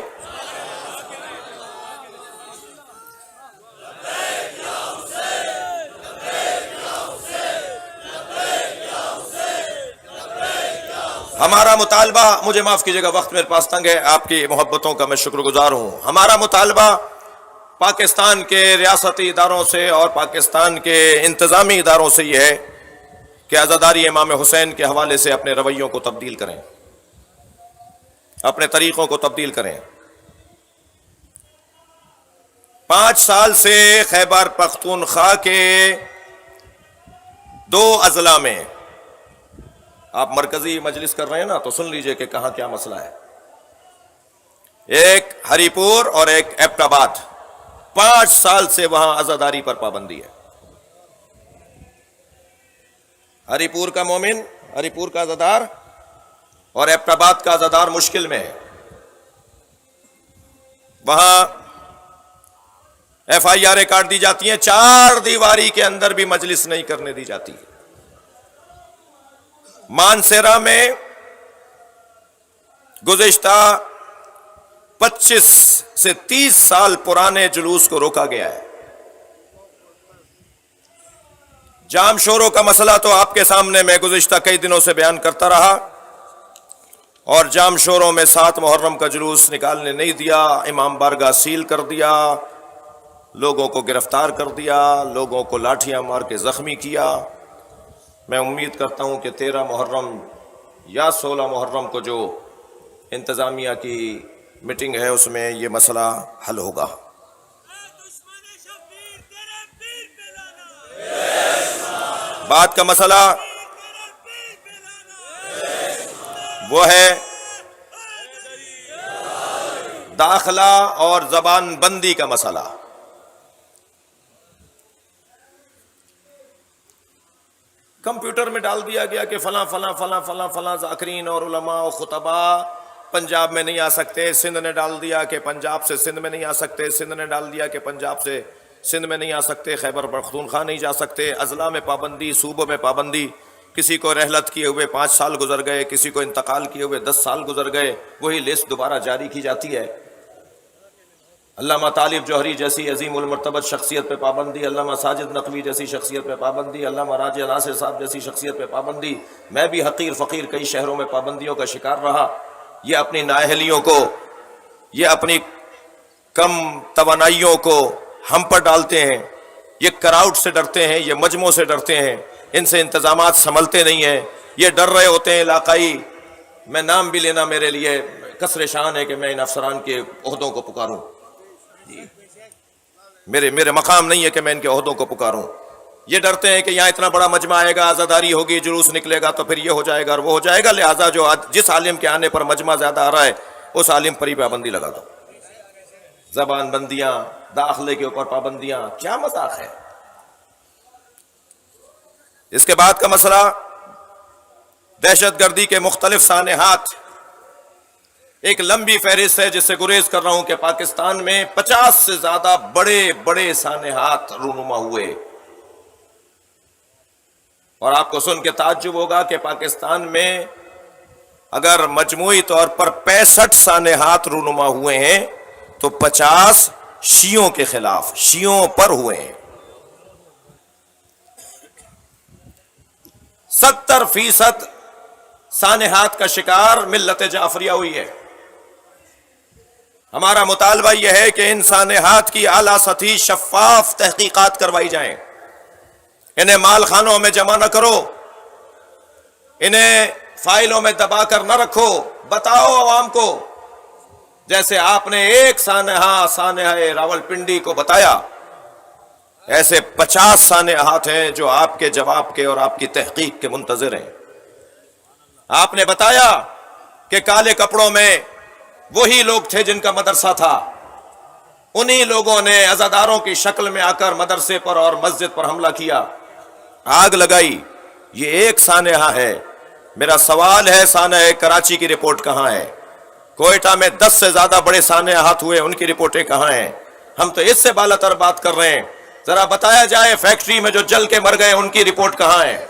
ہمارا مطالبہ، مجھے معاف کیجئے گا وقت میرے پاس تنگ ہے، آپ کی محبتوں کا میں شکر گزار ہوں، ہمارا مطالبہ پاکستان کے ریاستی اداروں سے اور پاکستان کے انتظامی اداروں سے یہ ہے کہ عزاداری امام حسین کے حوالے سے اپنے رویوں کو تبدیل کریں، اپنے طریقوں کو تبدیل کریں۔ 5 سال سے خیبر پختونخوا کے 2 اضلاع میں، آپ مرکزی مجلس کر رہے ہیں نا تو سن لیجئے کہ کہاں کیا مسئلہ ہے، ایک ہری پور اور ایک ایبٹ آباد، 5 سال سے وہاں عزاداری پر پابندی ہے۔ ہری پور کا مومن، ہری پور کا عزادار اور ایبٹ آباد کا عزادار مشکل میں ہے، وہاں ایف آئی آریں کاٹ دی جاتی ہیں، 4 دیواری کے اندر بھی مجلس نہیں کرنے دی جاتی۔ مانسیرا میں گزشتہ 25 سے 30 سال پرانے جلوس کو روکا گیا ہے۔ جام شوروں کا مسئلہ تو آپ کے سامنے میں گزشتہ کئی دنوں سے بیان کرتا رہا، اور جام شوروں میں 7 محرم کا جلوس نکالنے نہیں دیا، امام بارگاہ سیل کر دیا، لوگوں کو گرفتار کر دیا، لوگوں کو لاٹھیاں مار کے زخمی کیا۔ میں امید کرتا ہوں کہ 13 محرم یا 16 محرم کو جو انتظامیہ کی میٹنگ ہے اس میں یہ مسئلہ حل ہوگا۔ دشمن شبیر تیرے پیر پہ لانا، بات کا مسئلہ تیرے پیر پہ لانا، وہ ہے داخلہ اور زبان بندی کا مسئلہ۔ کمپیوٹر میں ڈال دیا گیا کہ فلاں فلاں فلاں فلاں فلاں ذاکرین اور علماء و خطبہ پنجاب میں نہیں آ سکتے، سندھ نے ڈال دیا کہ پنجاب سے سندھ میں نہیں آ سکتے، سندھ نے ڈال دیا کہ پنجاب سے سندھ میں نہیں آ سکتے، خیبر پختونخوا نہیں جا سکتے، اضلاع میں پابندی، صوبوں میں پابندی، کسی کو رحلت کیے ہوئے 5 سال گزر گئے، کسی کو انتقال کیے ہوئے 10 سال گزر گئے، وہی لسٹ دوبارہ جاری کی جاتی ہے۔ علامہ طالب جوہری جیسی عظیم المرتبت شخصیت پہ پابندی، علامہ ساجد نقوی جیسی شخصیت پہ پابندی، علامہ راجع ناصر صاحب جیسی شخصیت پہ پابندی، میں بھی حقیر فقیر کئی شہروں میں پابندیوں کا شکار رہا۔ یہ اپنی نااہلیوں کو، یہ اپنی کم توانائیوں کو ہم پر ڈالتے ہیں، یہ کراؤڈ سے ڈرتے ہیں، یہ مجموعوں سے ڈرتے ہیں، ان سے انتظامات سنبھلتے نہیں ہیں، یہ ڈر رہے ہوتے ہیں علاقائی۔ میں نام بھی لینا میرے لیے کسر شان ہے کہ میں ان افسران کے عہدوں کو پکاروں، میرے مقام نہیں ہے کہ میں ان کے عہدوں کو پکاروں۔ یہ ڈرتے ہیں کہ یہاں اتنا بڑا مجمع آئے گا، عزاداری ہوگی، جلوس نکلے گا تو پھر یہ ہو جائے گا اور وہ ہو جائے گا، لہٰذا جو جس عالم کے آنے پر مجمع زیادہ آ رہا ہے اس عالم پر ہی پابندی لگا دو۔ زبان بندیاں، داخلے کے اوپر پابندیاں، کیا مذاق ہے۔ اس کے بعد کا مسئلہ دہشت گردی کے مختلف سانحات، ایک لمبی فہرست ہے جس سے گریز کر رہا ہوں کہ پاکستان میں 50 سے زیادہ بڑے بڑے سانحات رونما ہوئے، اور آپ کو سن کے تعجب ہوگا کہ پاکستان میں اگر مجموعی طور پر 65 سانحات رونما ہوئے ہیں تو 50 شیعوں کے خلاف، شیعوں پر ہوئے ہیں۔ 70% سانحات کا شکار ملت جعفریہ ہوئی ہے۔ ہمارا مطالبہ یہ ہے کہ ان سانحات کی اعلیٰ سطحی شفاف تحقیقات کروائی جائیں، انہیں مال خانوں میں جمع نہ کرو، انہیں فائلوں میں دبا کر نہ رکھو، بتاؤ عوام کو، جیسے آپ نے ایک سانحہ راولپنڈی کو بتایا، ایسے 50 سانحات ہیں جو آپ کے جواب کے اور آپ کی تحقیق کے منتظر ہیں۔ آپ نے بتایا کہ کالے کپڑوں میں وہی لوگ تھے جن کا مدرسہ تھا، انہی لوگوں نے عزاداروں کی شکل میں آ کر مدرسے پر اور مسجد پر حملہ کیا، آگ لگائی۔ یہ ایک سانحہ ہے۔ میرا سوال ہے، سانحہ کراچی کی رپورٹ کہاں ہے؟ کوئٹہ میں 10 سے زیادہ بڑے سانحات ہوئے، ان کی رپورٹیں کہاں ہیں؟ ہم تو اس سے بالا تر بات کر رہے ہیں۔ ذرا بتایا جائے فیکٹری میں جو جل کے مر گئے ان کی رپورٹ کہاں ہے؟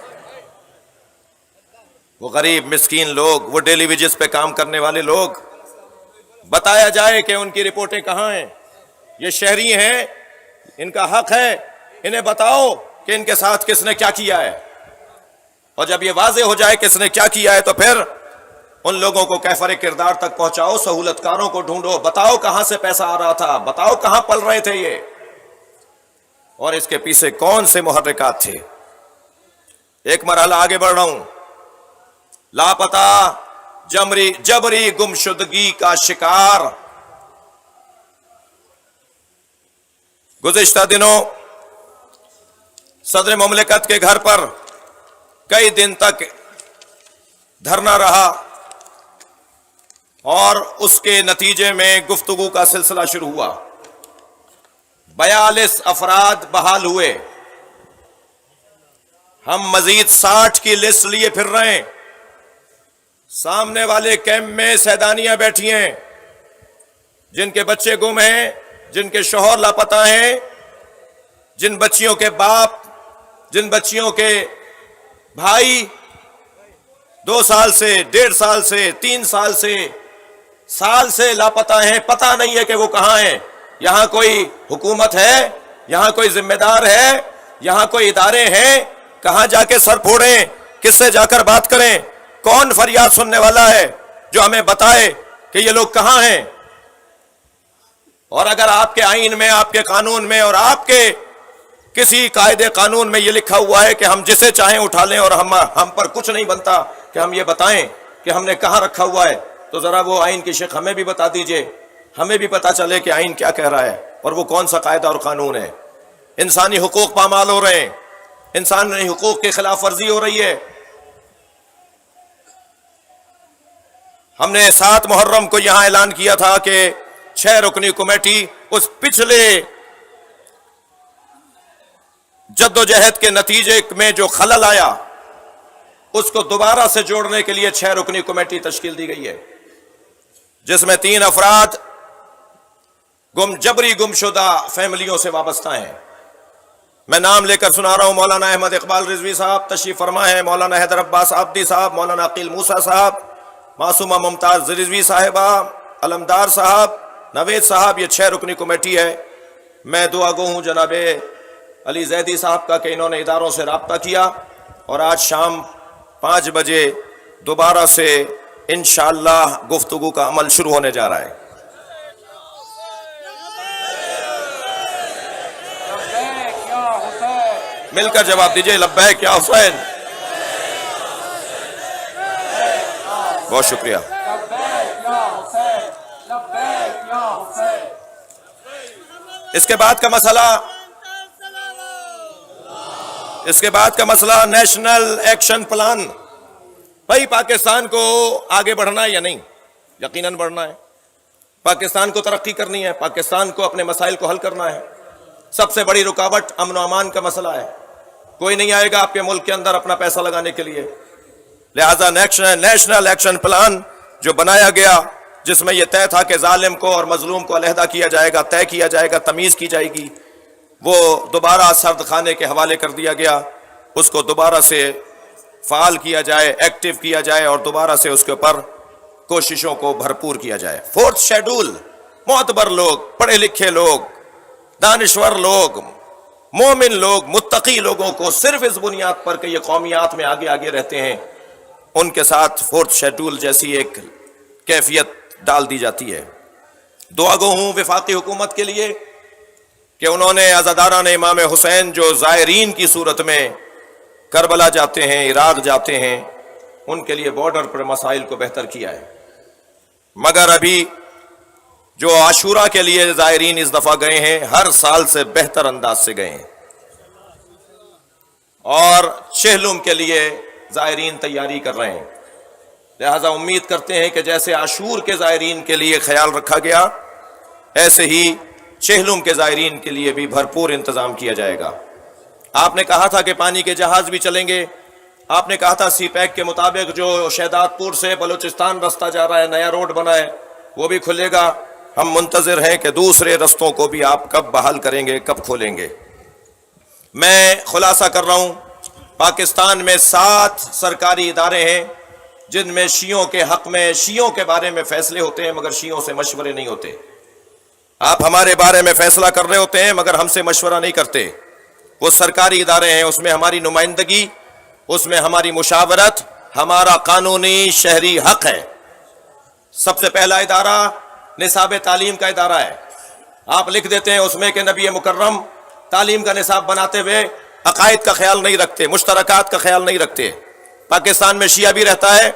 وہ غریب مسکین لوگ، وہ ڈیلی ویجز پہ کام کرنے والے لوگ، بتایا جائے کہ ان کی رپورٹیں کہاں ہیں؟ یہ شہری ہیں، ان کا حق ہے، انہیں بتاؤ کہ ان کے ساتھ کس نے کیا کیا ہے، اور جب یہ واضح ہو جائے کس نے کیا کیا ہے تو پھر ان لوگوں کو کیفر کردار تک پہنچاؤ، سہولت کاروں کو ڈھونڈو، بتاؤ کہاں سے پیسہ آ رہا تھا، بتاؤ کہاں پل رہے تھے یہ، اور اس کے پیچھے کون سے محرکات تھے۔ ایک مرحلہ آگے بڑھ رہا ہوں۔ لاپتہ جبری گمشدگی کا شکار، گزشتہ دنوں صدر مملکت کے گھر پر کئی دن تک دھرنا رہا اور اس کے نتیجے میں گفتگو کا سلسلہ شروع ہوا۔ 42 افراد بحال ہوئے، ہم مزید 60 کی لسٹ لیے پھر رہے ہیں۔ سامنے والے کیمپ میں سیدانیاں بیٹھی ہیں جن کے بچے گم ہیں، جن کے شوہر لاپتہ ہیں، جن بچیوں کے باپ، جن بچیوں کے بھائی 2 سال سے، 1.5 سال سے، 3 سال سے لاپتہ ہیں، پتہ نہیں ہے کہ وہ کہاں ہیں۔ یہاں کوئی حکومت ہے، یہاں کوئی ذمہ دار ہے، یہاں کوئی ادارے ہیں، کہاں جا کے سر پھوڑیں، کس سے جا کر بات کریں؟ کون فریاد سننے والا ہے جو ہمیں بتائے کہ یہ لوگ کہاں ہیں؟ اور اگر آپ کے آئین میں، آپ کے قانون میں اور آپ کے کسی قاعدے قانون میں یہ لکھا ہوا ہے کہ ہم جسے چاہیں اٹھا لیں اور ہم پر کچھ نہیں بنتا کہ ہم یہ بتائیں کہ ہم نے کہاں رکھا ہوا ہے، تو ذرا وہ آئین کی شق ہمیں بھی بتا دیجئے، ہمیں بھی پتا چلے کہ آئین کیا کہہ رہا ہے اور وہ کون سا قاعدہ اور قانون ہے۔ انسانی حقوق پامال ہو رہے ہیں، انسانی حقوق کی خلاف ورزی ہو رہی ہے۔ ہم نے 7 محرم کو یہاں اعلان کیا تھا کہ 6 رکنی کمیٹی اس پچھلے جدوجہد کے نتیجے میں جو خلل آیا اس کو دوبارہ سے جوڑنے کے لیے 6 رکنی کمیٹی تشکیل دی گئی ہے، جس میں 3 افراد جبری گمشدہ فیملیوں سے وابستہ ہیں۔ میں نام لے کر سنا رہا ہوں۔ مولانا احمد اقبال رضوی صاحب تشریف فرما ہے، مولانا حیدر عباس عابدی صاحب، مولانا عقیل موسیٰ صاحب، معصومہ ممتاز رضوی صاحبہ، علمدار صاحب، نوید صاحب۔ یہ 6 رکنی کمیٹی ہے۔ میں دعا گو ہوں جناب علی زیدی صاحب کا کہ انہوں نے اداروں سے رابطہ کیا اور آج شام 5 بجے دوبارہ سے انشاءاللہ گفتگو کا عمل شروع ہونے جا رہا ہے۔ مل کر جواب دیجئے، لبیک یا حسین۔ بہت شکریہ۔ اس کے بعد کا مسئلہ نیشنل ایکشن پلان۔ بھائی پاکستان کو آگے بڑھنا ہے یا نہیں؟ یقیناً بڑھنا ہے۔ پاکستان کو ترقی کرنی ہے، پاکستان کو اپنے مسائل کو حل کرنا ہے۔ سب سے بڑی رکاوٹ امن و امان کا مسئلہ ہے۔ کوئی نہیں آئے گا آپ کے ملک کے اندر اپنا پیسہ لگانے کے لیے، لہذا نیشنل ایکشن پلان جو بنایا گیا، جس میں یہ طے تھا کہ ظالم کو اور مظلوم کو علیحدہ کیا جائے گا، طے کیا جائے گا، تمیز کی جائے گی، وہ دوبارہ سرد خانے کے حوالے کر دیا گیا۔ اس کو دوبارہ سے فعال کیا جائے، ایکٹیو کیا جائے اور دوبارہ سے اس کے اوپر کوششوں کو بھرپور کیا جائے۔ 4تھ شیڈول، معتبر لوگ، پڑھے لکھے لوگ، دانشور لوگ، مومن لوگ، متقی لوگوں کو صرف اس بنیاد پر کہ یہ قومیات میں آگے رہتے ہیں، ان کے ساتھ 4تھ شیڈول جیسی ایک کیفیت ڈال دی جاتی ہے۔ دعا گو ہوں وفاقی حکومت کے لیے کہ انہوں نے عزاداران امام حسین جو زائرین کی صورت میں کربلا جاتے ہیں، عراق جاتے ہیں، ان کے لیے بارڈر پر مسائل کو بہتر کیا ہے. مگر ابھی جو عاشورہ کے لیے زائرین اس دفعہ گئے ہیں ہر سال سے بہتر انداز سے گئے ہیں، اور چہلم کے لیے زائرین تیاری کر رہے ہیں. لہذا امید کرتے ہیں کہ جیسے عاشور کے زائرین کے لیے خیال رکھا گیا، ایسے ہی چہلم کے زائرین کے لیے بھی بھرپور انتظام کیا جائے گا. آپ نے کہا تھا کہ پانی کے جہاز بھی چلیں گے، آپ نے کہا تھا سی پیک کے مطابق جو شہداد پور سے بلوچستان رستہ جا رہا ہے، نیا روڈ بنا ہے، وہ بھی کھلے گا. ہم منتظر ہیں کہ دوسرے رستوں کو بھی آپ کب بحال کریں گے، کب کھولیں گے. میں خلاصہ کر رہا ہوں، پاکستان میں 7 سرکاری ادارے ہیں جن میں شیعوں کے حق میں، شیعوں کے بارے میں فیصلے ہوتے ہیں مگر شیعوں سے مشورے نہیں ہوتے. آپ ہمارے بارے میں فیصلہ کر رہے ہوتے ہیں مگر ہم سے مشورہ نہیں کرتے. وہ سرکاری ادارے ہیں، اس میں ہماری نمائندگی، اس میں ہماری مشاورت، ہمارا قانونی شہری حق ہے. سب سے پہلا ادارہ نصاب تعلیم کا ادارہ ہے. آپ لکھ دیتے ہیں اس میں کہ نبی مکرم تعلیم کا نصاب بناتے ہوئے عقائد کا خیال نہیں رکھتے، مشترکات کا خیال نہیں رکھتے. پاکستان میں شیعہ بھی رہتا ہے،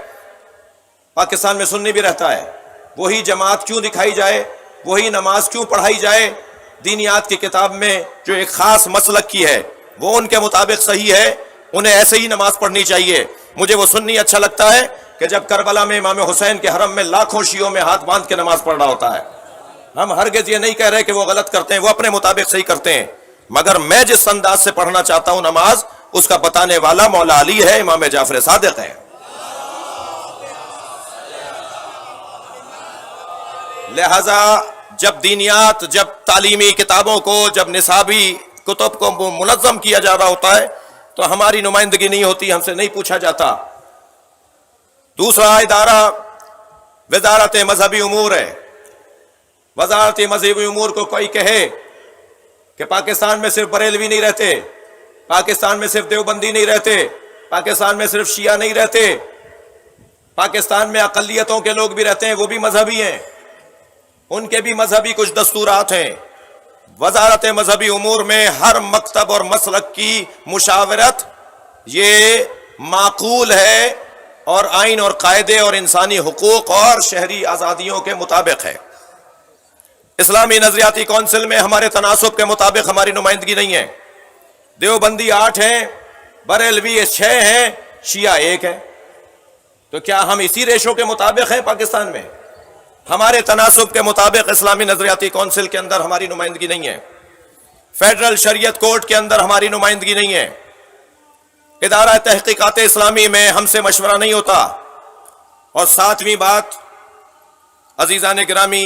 پاکستان میں سنی بھی رہتا ہے. وہی جماعت کیوں دکھائی جائے، وہی نماز کیوں پڑھائی جائے؟ دینیات کی کتاب میں جو ایک خاص مسلک کی ہے وہ ان کے مطابق صحیح ہے، انہیں ایسے ہی نماز پڑھنی چاہیے. مجھے وہ سنی اچھا لگتا ہے کہ جب کربلا میں امام حسین کے حرم میں لاکھوں شیعوں میں ہاتھ باندھ کے نماز پڑھ رہا ہوتا ہے. ہم ہرگز یہ نہیں کہہ رہے کہ وہ غلط کرتے ہیں، وہ اپنے مطابق صحیح کرتے ہیں، مگر میں جس انداز سے پڑھنا چاہتا ہوں نماز، اس کا بتانے والا مولا علی ہے، امام جعفر صادق ہے. لہذا جب دینیات، جب تعلیمی کتابوں کو، جب نصابی کتب کو منظم کیا جا رہا ہوتا ہے تو ہماری نمائندگی نہیں ہوتی، ہم سے نہیں پوچھا جاتا. دوسرا ادارہ وزارت مذہبی امور ہے. وزارت مذہبی امور کو کوئی کہے کہ پاکستان میں صرف بریلوی نہیں رہتے، پاکستان میں صرف دیوبندی نہیں رہتے، پاکستان میں صرف شیعہ نہیں رہتے، پاکستان میں اقلیتوں کے لوگ بھی رہتے ہیں، وہ بھی مذہبی ہیں، ان کے بھی مذہبی کچھ دستورات ہیں. وزارت مذہبی امور میں ہر مکتب اور مسلک کی مشاورت یہ معقول ہے اور آئین اور قاعدے اور انسانی حقوق اور شہری آزادیوں کے مطابق ہے. اسلامی نظریاتی کونسل میں ہمارے تناسب کے مطابق ہماری نمائندگی نہیں ہے. دیوبندی 8 ہیں، بریلوی 6 ہیں، شیعہ 1 ہے. تو کیا ہم اسی ریشو کے مطابق ہیں پاکستان میں؟ ہمارے تناسب کے مطابق اسلامی نظریاتی کونسل کے اندر ہماری نمائندگی نہیں ہے. فیڈرل شریعت کورٹ کے اندر ہماری نمائندگی نہیں ہے. ادارہ تحقیقات اسلامی میں ہم سے مشورہ نہیں ہوتا. اور 7ویں بات عزیزان گرامی،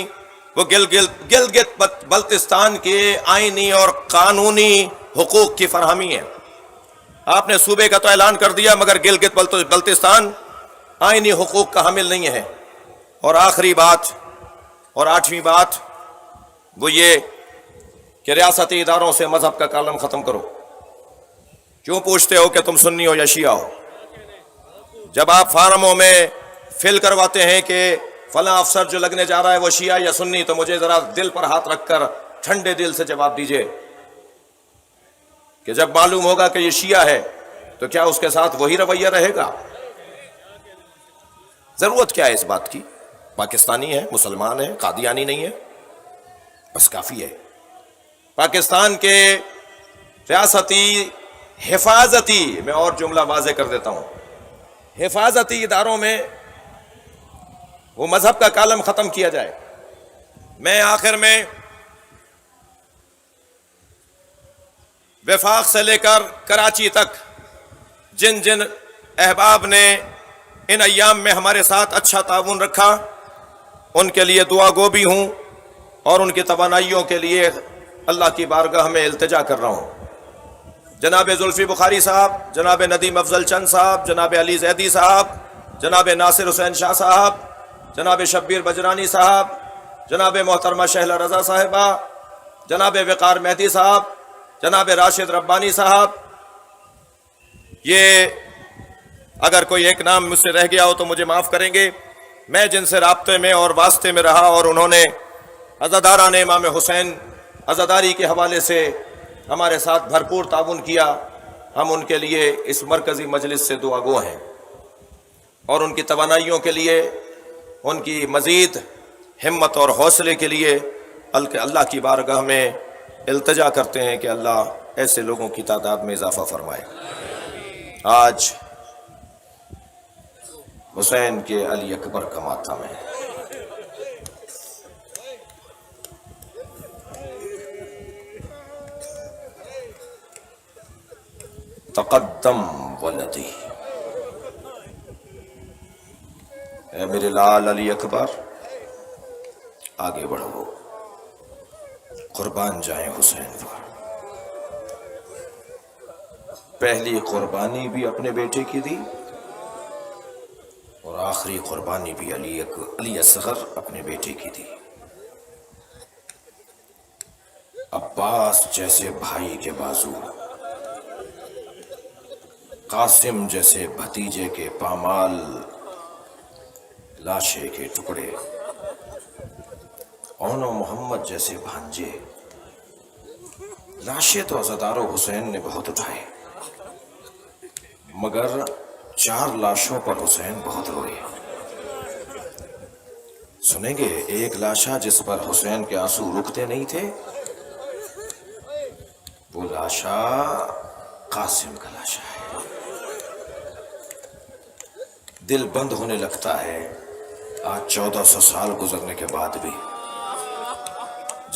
وہ گلگت بلتستان کے آئینی اور قانونی حقوق کی فراہمی ہے. آپ نے صوبے کا تو اعلان کر دیا مگر گلگت بلتستان آئینی حقوق کا حامل نہیں ہے. اور آخری بات اور 8ویں بات وہ یہ کہ ریاستی اداروں سے مذہب کا کالم ختم کرو. کیوں پوچھتے ہو کہ تم سنی ہو یا شیعہ ہو؟ جب آپ فارموں میں فل کرواتے ہیں کہ فلاں افسر جو لگنے جا رہا ہے وہ شیعہ یا سنی، تو مجھے ذرا دل پر ہاتھ رکھ کر ٹھنڈے دل سے جواب دیجئے کہ جب معلوم ہوگا کہ یہ شیعہ ہے تو کیا اس کے ساتھ وہی رویہ رہے گا؟ ضرورت کیا ہے اس بات کی؟ پاکستانی ہے، مسلمان ہے، قادیانی نہیں ہے، بس کافی ہے. پاکستان کے ریاستی حفاظتی، میں اور جملہ واضح کر دیتا ہوں، حفاظتی اداروں میں وہ مذہب کا کالم ختم کیا جائے. میں آخر میں وفاق سے لے کر کراچی تک جن جن احباب نے ان ایام میں ہمارے ساتھ اچھا تعاون رکھا ان کے لیے دعا گو بھی ہوں، اور ان کی توانائیوں کے لیے اللہ کی بارگاہ میں التجا کر رہا ہوں. جناب زلفی بخاری صاحب، جناب ندیم افضل چند صاحب، جناب علی زیدی صاحب، جناب ناصر حسین شاہ صاحب، جناب شبیر بجرانی صاحب، جناب محترمہ شہلا رضا صاحبہ، جناب وقار مہدی صاحب، جناب راشد ربانی صاحب، یہ اگر کوئی ایک نام مجھ سے رہ گیا ہو تو مجھے معاف کریں گے. میں جن سے رابطے میں اور واسطے میں رہا اور انہوں نے عزاداران امام حسین عزاداری کے حوالے سے ہمارے ساتھ بھرپور تعاون کیا، ہم ان کے لیے اس مرکزی مجلس سے دعا گو ہیں. اور ان کی توانائیوں کے لیے، ان کی مزید ہمت اور حوصلے کے لیے اللہ کی بارگاہ میں التجا کرتے ہیں کہ اللہ ایسے لوگوں کی تعداد میں اضافہ فرمائے۔ آج حسین کے علی اکبر کا ماتم ہے۔ تقدم ولدی، اے میرے لال علی اکبر آگے بڑھو، قربان جائیں حسین پر۔ پہلی قربانی بھی اپنے بیٹے کی دی اور آخری قربانی بھی علی اصغر اپنے بیٹے کی دی۔ عباس جیسے بھائی کے بازو، قاسم جیسے بھتیجے کے پامال، لاشے کے ٹکڑے، اون و محمد جیسے بھانجے، لاشیں تو عزادار و حسین نے بہت اٹھائے، مگر 4 لاشوں پر حسین بہت روئے۔ سنیں گے ایک لاشا جس پر حسین کے آنسو رکتے نہیں تھے؟ وہ لاشا قاسم کا لاشا ہے۔ دل بند ہونے لگتا ہے آج 1400 سال گزرنے کے بعد بھی،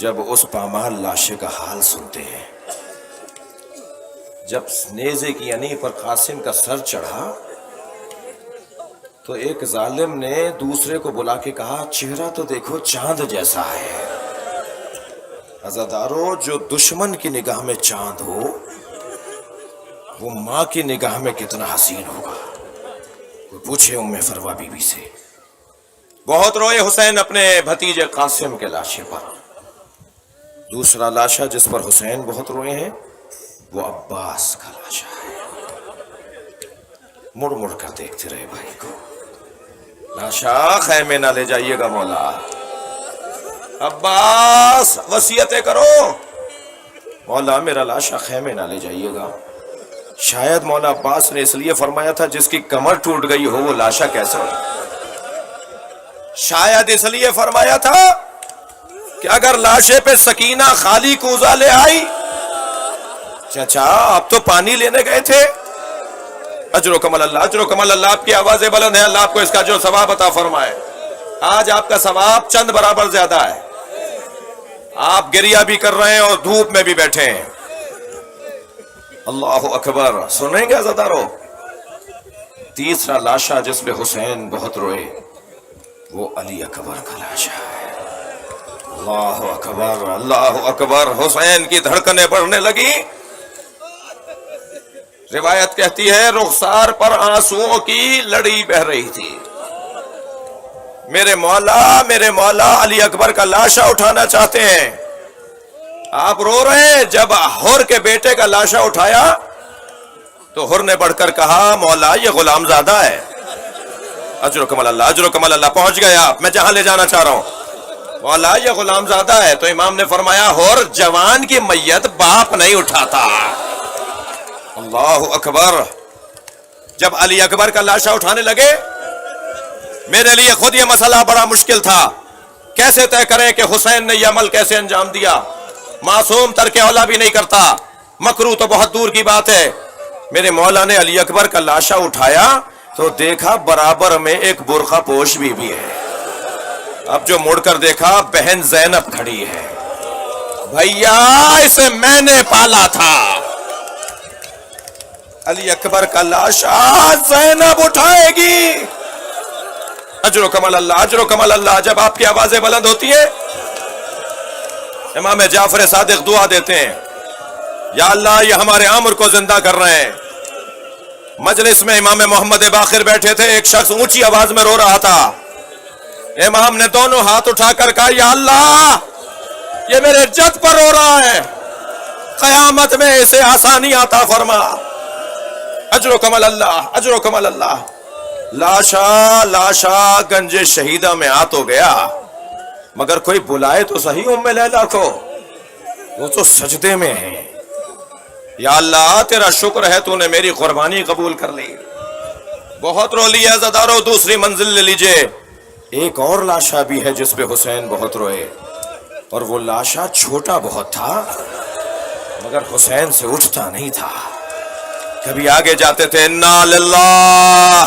جب اس پامال لاشے کا حال سنتے ہیں۔ جب نیزے کی یعنی پر قاسم کا سر چڑھا تو ایک ظالم نے دوسرے کو بلا کے کہا، چہرہ تو دیکھو چاند جیسا ہے۔ عزادارو، جو دشمن کی نگاہ میں چاند ہو وہ ماں کی نگاہ میں کتنا حسین ہوگا۔ پوچھے ام فروا بی بی سے۔ بہت روئے حسین اپنے بھتیجے قاسم کے لاشے پر۔ دوسرا لاشا جس پر حسین بہت روئے ہیں وہ عباس کا لاشا ہے۔ مڑ مڑ کر دیکھتے رہے بھائی کو۔ لاشا خیمے نہ لے جائیے گا مولا، عباس وصیتیں کرو، مولا میرا لاشا خیمے نہ لے جائیے گا۔ شاید مولا عباس نے اس لیے فرمایا تھا جس کی کمر ٹوٹ گئی ہو وہ لاشا کیسا ہو۔ شاید اس لیے فرمایا تھا کہ اگر لاشے پہ سکینہ خالی کوزہ لے آئی، چچا آپ تو پانی لینے گئے تھے، اجر و کمل اللہ، اجر و کمل اللہ، آپ کی آوازیں بلند ہیں، اللہ آپ کو اس کا جو ثواب عطا فرمائے۔ آج آپ کا ثواب چند برابر زیادہ ہے، آپ گریہ بھی کر رہے ہیں اور دھوپ میں بھی بیٹھے ہیں۔ اللہ اکبر۔ سنیں گے عزادارو، تیسرا لاشا جس پہ حسین بہت روئے وہ علی اکبر کا لاشا ہے۔ اللہ اکبر، اللہ اکبر۔ حسین کی دھڑکنیں بڑھنے لگی۔ روایت کہتی ہے رخسار پر آنسوؤں کی لڑی بہہ رہی تھی۔ میرے مولا علی اکبر کا لاشا اٹھانا چاہتے ہیں، آپ رو رہے ہیں۔ جب حر کے بیٹے کا لاشا اٹھایا تو حر نے بڑھ کر کہا، مولا یہ غلام زادہ ہے۔ اجر و کمل اللہ، اجر و کمل اللہ، پہنچ گئے آپ، میں جہاں لے جانا چاہ رہا ہوں۔ مولا یہ غلام زادہ ہے۔ تو امام نے فرمایا، حر جوان کی میت باپ نہیں اٹھاتا۔ اللہ اکبر۔ جب علی اکبر کا لاشا اٹھانے لگے، میرے لیے خود یہ مسئلہ بڑا مشکل تھا، کیسے طے کریں کہ حسین نے یہ عمل کیسے انجام دیا۔ معصوم ترک اولا بھی نہیں کرتا، مکروہ تو بہت دور کی بات ہے۔ میرے مولا نے علی اکبر کا لاشا اٹھایا تو دیکھا برابر میں ایک برقع پوش بھی ہے۔ اب جو مڑ کر دیکھا بہن زینب کھڑی ہے۔ بھیا اسے میں نے پالا تھا۔ علی اکبر کا لاشا زینب اٹھائے گی۔ اجر و کمل اللہ، اجر و کمل اللہ۔ جب آپ کی آوازیں بلند ہوتی ہیں، امام جعفر صادق دعا دیتے ہیں، یا اللہ یہ ہمارے عمر کو زندہ کر رہے ہیں۔ مجلس میں امام محمد باقر بیٹھے تھے، ایک شخص اونچی آواز میں رو رہا تھا۔ امام نے دونوں ہاتھ اٹھا کر کہا، یا اللہ یہ میرے جد پر رو رہا ہے، قیامت میں اسے آسانی عطا فرما۔ اجر و کمل اللہ، اجر و کمل اللہ۔ لاشا گنج شہیدہ میں آ تو گیا، مگر کوئی بلائے تو صحیح ام لیلا کو، وہ تو سجدے میں ہیں۔ یا اللہ تیرا شکر ہے تو نے میری قربانی قبول کر لی۔ بہت رو لیا عزادارو، دوسری منزل لے لیجئے. ایک اور لاشا بھی ہے جس پہ حسین بہت روئے، اور وہ لاشا چھوٹا بہت تھا مگر حسین سے اٹھتا نہیں تھا. کبھی آگے جاتے تھے انا للہ،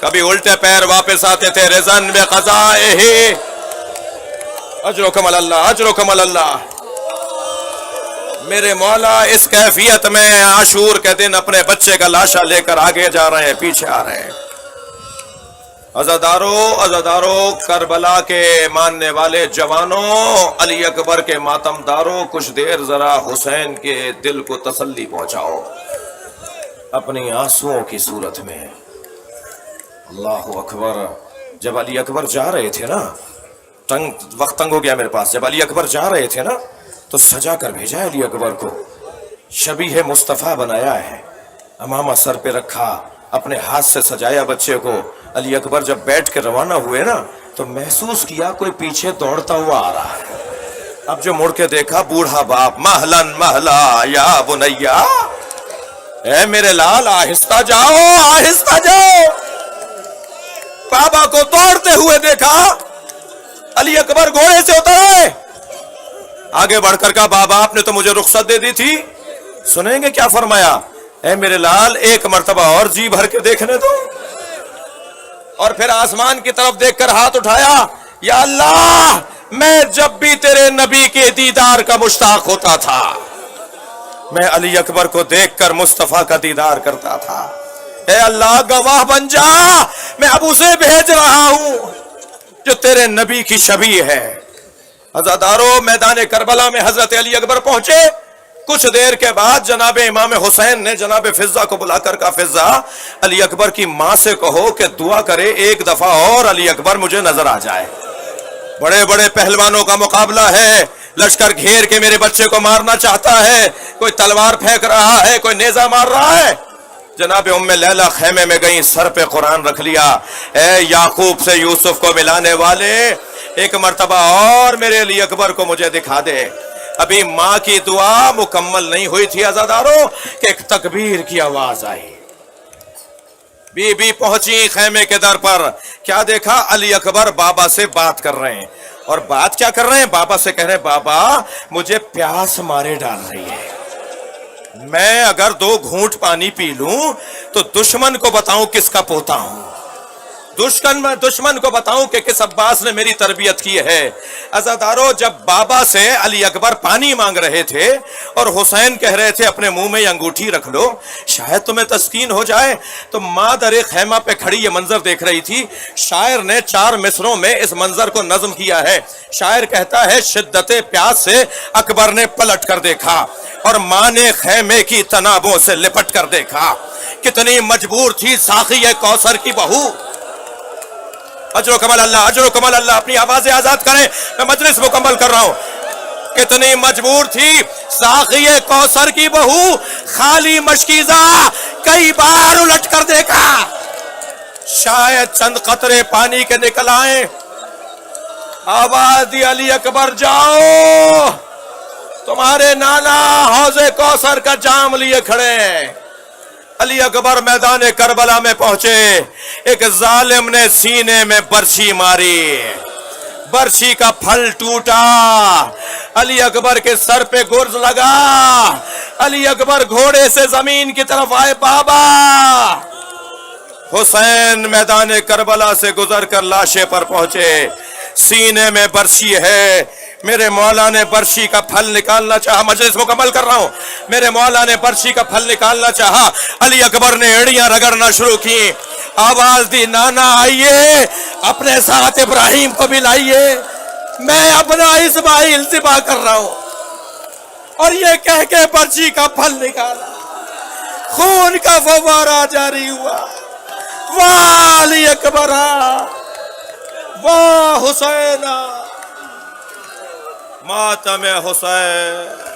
کبھی الٹے پیر واپس آتے تھے رضن بقضائہ. اجرکم اللہ، اجرکم اللہ. میرے مولا اس کیفیت میں عاشور کے دن اپنے بچے کا لاشا لے کر آگے جا رہے ہیں، پیچھے آ رہے ہیں. عزادارو، کربلا کے ماننے والے جوانوں، علی اکبر کے ماتم داروں، کچھ دیر ذرا حسین کے دل کو تسلی پہنچاؤ اپنی آنسوؤں کی صورت میں. اللہ اکبر. جب علی اکبر جا رہے تھے نا، وقت تنگ ہو گیا میرے پاس، جب علی اکبر جا رہے تھے نا تو سجا کر بھیجا علی اکبر کو، شبیہ مصطفیٰ بنایا ہے، امامہ سر پہ رکھا، اپنے ہاتھ سے سجایا بچے کو. علی اکبر جب بیٹھ کے روانہ ہوئے نا تو محسوس کیا کوئی پیچھے دوڑتا ہوا آ رہا ہے. اب جو مڑ کے دیکھا بوڑھا باپ، مہلن مہلا یا بنیا، اے میرے لال آہستہ جاؤ، آہستہ جاؤ. بابا کو دوڑتے ہوئے دیکھا، علی اکبر گھوڑے سے اترے، آگے بڑھ کر کہا بابا آپ نے تو مجھے رخصت دے دی تھی. سنیں گے کیا فرمایا؟ اے میرے لال ایک مرتبہ اور جی بھر کے دیکھنے دو. اور پھر آسمان کی طرف دیکھ کر ہاتھ اٹھایا، یا اللہ میں جب بھی تیرے نبی کے دیدار کا مشتاق ہوتا تھا میں علی اکبر کو دیکھ کر مصطفیٰ کا دیدار کرتا تھا. اے اللہ گواہ بن جا، میں اب اسے بھیج رہا ہوں جو تیرے نبی کی شبیہ ہے. عزادارو، میدان کربلا میں حضرت علی اکبر پہنچے. کچھ دیر کے بعد جناب امام حسین نے جناب فضہ کو بلا کر کہا فضہ علی اکبر کی ماں سے کہو کہ دعا کرے ایک دفعہ اور علی اکبر مجھے نظر آ جائے. بڑے بڑے پہلوانوں کا مقابلہ ہے، لشکر گھیر کے میرے بچے کو مارنا چاہتا ہے، کوئی تلوار پھینک رہا ہے، کوئی نیزہ مار رہا ہے. جناب ام لیلہ خیمے میں گئیں، سر پہ قرآن رکھ لیا. اے یعقوب سے یوسف کو ملانے والے، ایک مرتبہ اور میرے علی اکبر کو مجھے دکھا دے. ابھی ماں کی دعا مکمل نہیں ہوئی تھی عزادارو کہ ایک تکبیر کی آواز آئی. بی بی پہنچی خیمے کے در پر، کیا دیکھا؟ علی اکبر بابا سے بات کر رہے ہیں. اور بات کیا کر رہے ہیں؟ بابا سے کہہ رہے ہیں بابا مجھے پیاس مارے ڈال رہی ہے، میں اگر 2 گھونٹ پانی پی لوں تو دشمن کو بتاؤں کس کا پوتا ہوں، دشمن کو بتاؤں کہ کس عباس نے میری تربیت کی ہے. عزادارو، جب بابا سے علی اکبر پانی مانگ رہے تھے اور حسین کہہ رہے تھے اپنے منہ میں یہ انگوٹھی رکھ لو شاید تمہیں تسکین ہو جائے، تو ماں در خیمہ پہ کھڑی یہ منظر دیکھ رہی تھی. شاعر نے 4 مصروں میں اس منظر کو نظم کیا ہے. شاعر کہتا ہے شدت پیاس سے اکبر نے پلٹ کر دیکھا اور ماں نے خیمے کی تنابوں سے لپٹ کر دیکھا. کتنی مجبور تھی ساقی کوثر کی بہو. اجر و کمال اللہ، اجر و کمال اللہ. اپنی آوازیں آزاد کریں، میں مجلس مکمل کر رہا ہوں. کتنی مجبور تھی ساقی کوثر کی بہو، خالی مشکیزہ کئی بار الٹ کر دیکھا، شاید چند قطرے پانی کے نکل آئیں. آواز دی علی اکبر جاؤ، تمہارے نانا حوض کوثر کا جام لیے کھڑے ہیں. علی اکبر میدان کربلا میں پہنچے. ایک ظالم نے سینے میں برچھی ماری، برچھی کا پھل ٹوٹا، علی اکبر کے سر پہ گرز لگا. علی اکبر گھوڑے سے زمین کی طرف آئے. بابا حسین میدان کربلا سے گزر کر لاشے پر پہنچے. سینے میں برچھی ہے. میرے مولا نے برچھی کا پھل نکالنا چاہا، مجلس مکمل کر رہا ہوں. میرے مولا نے برچھی کا پھل نکالنا چاہا، علی اکبر نے ایڑیاں رگڑنا شروع کی. آواز دی نانا آئیے، اپنے ساتھ ابراہیم کو بھی لائیے، میں اپنا اسماعیل ذبح کر رہا ہوں. اور یہ کہہ کے برچھی کا پھل نکالا، خون کا فوارہ جاری ہوا. واہ علی اکبر، واہ حسین، ماتم حسین.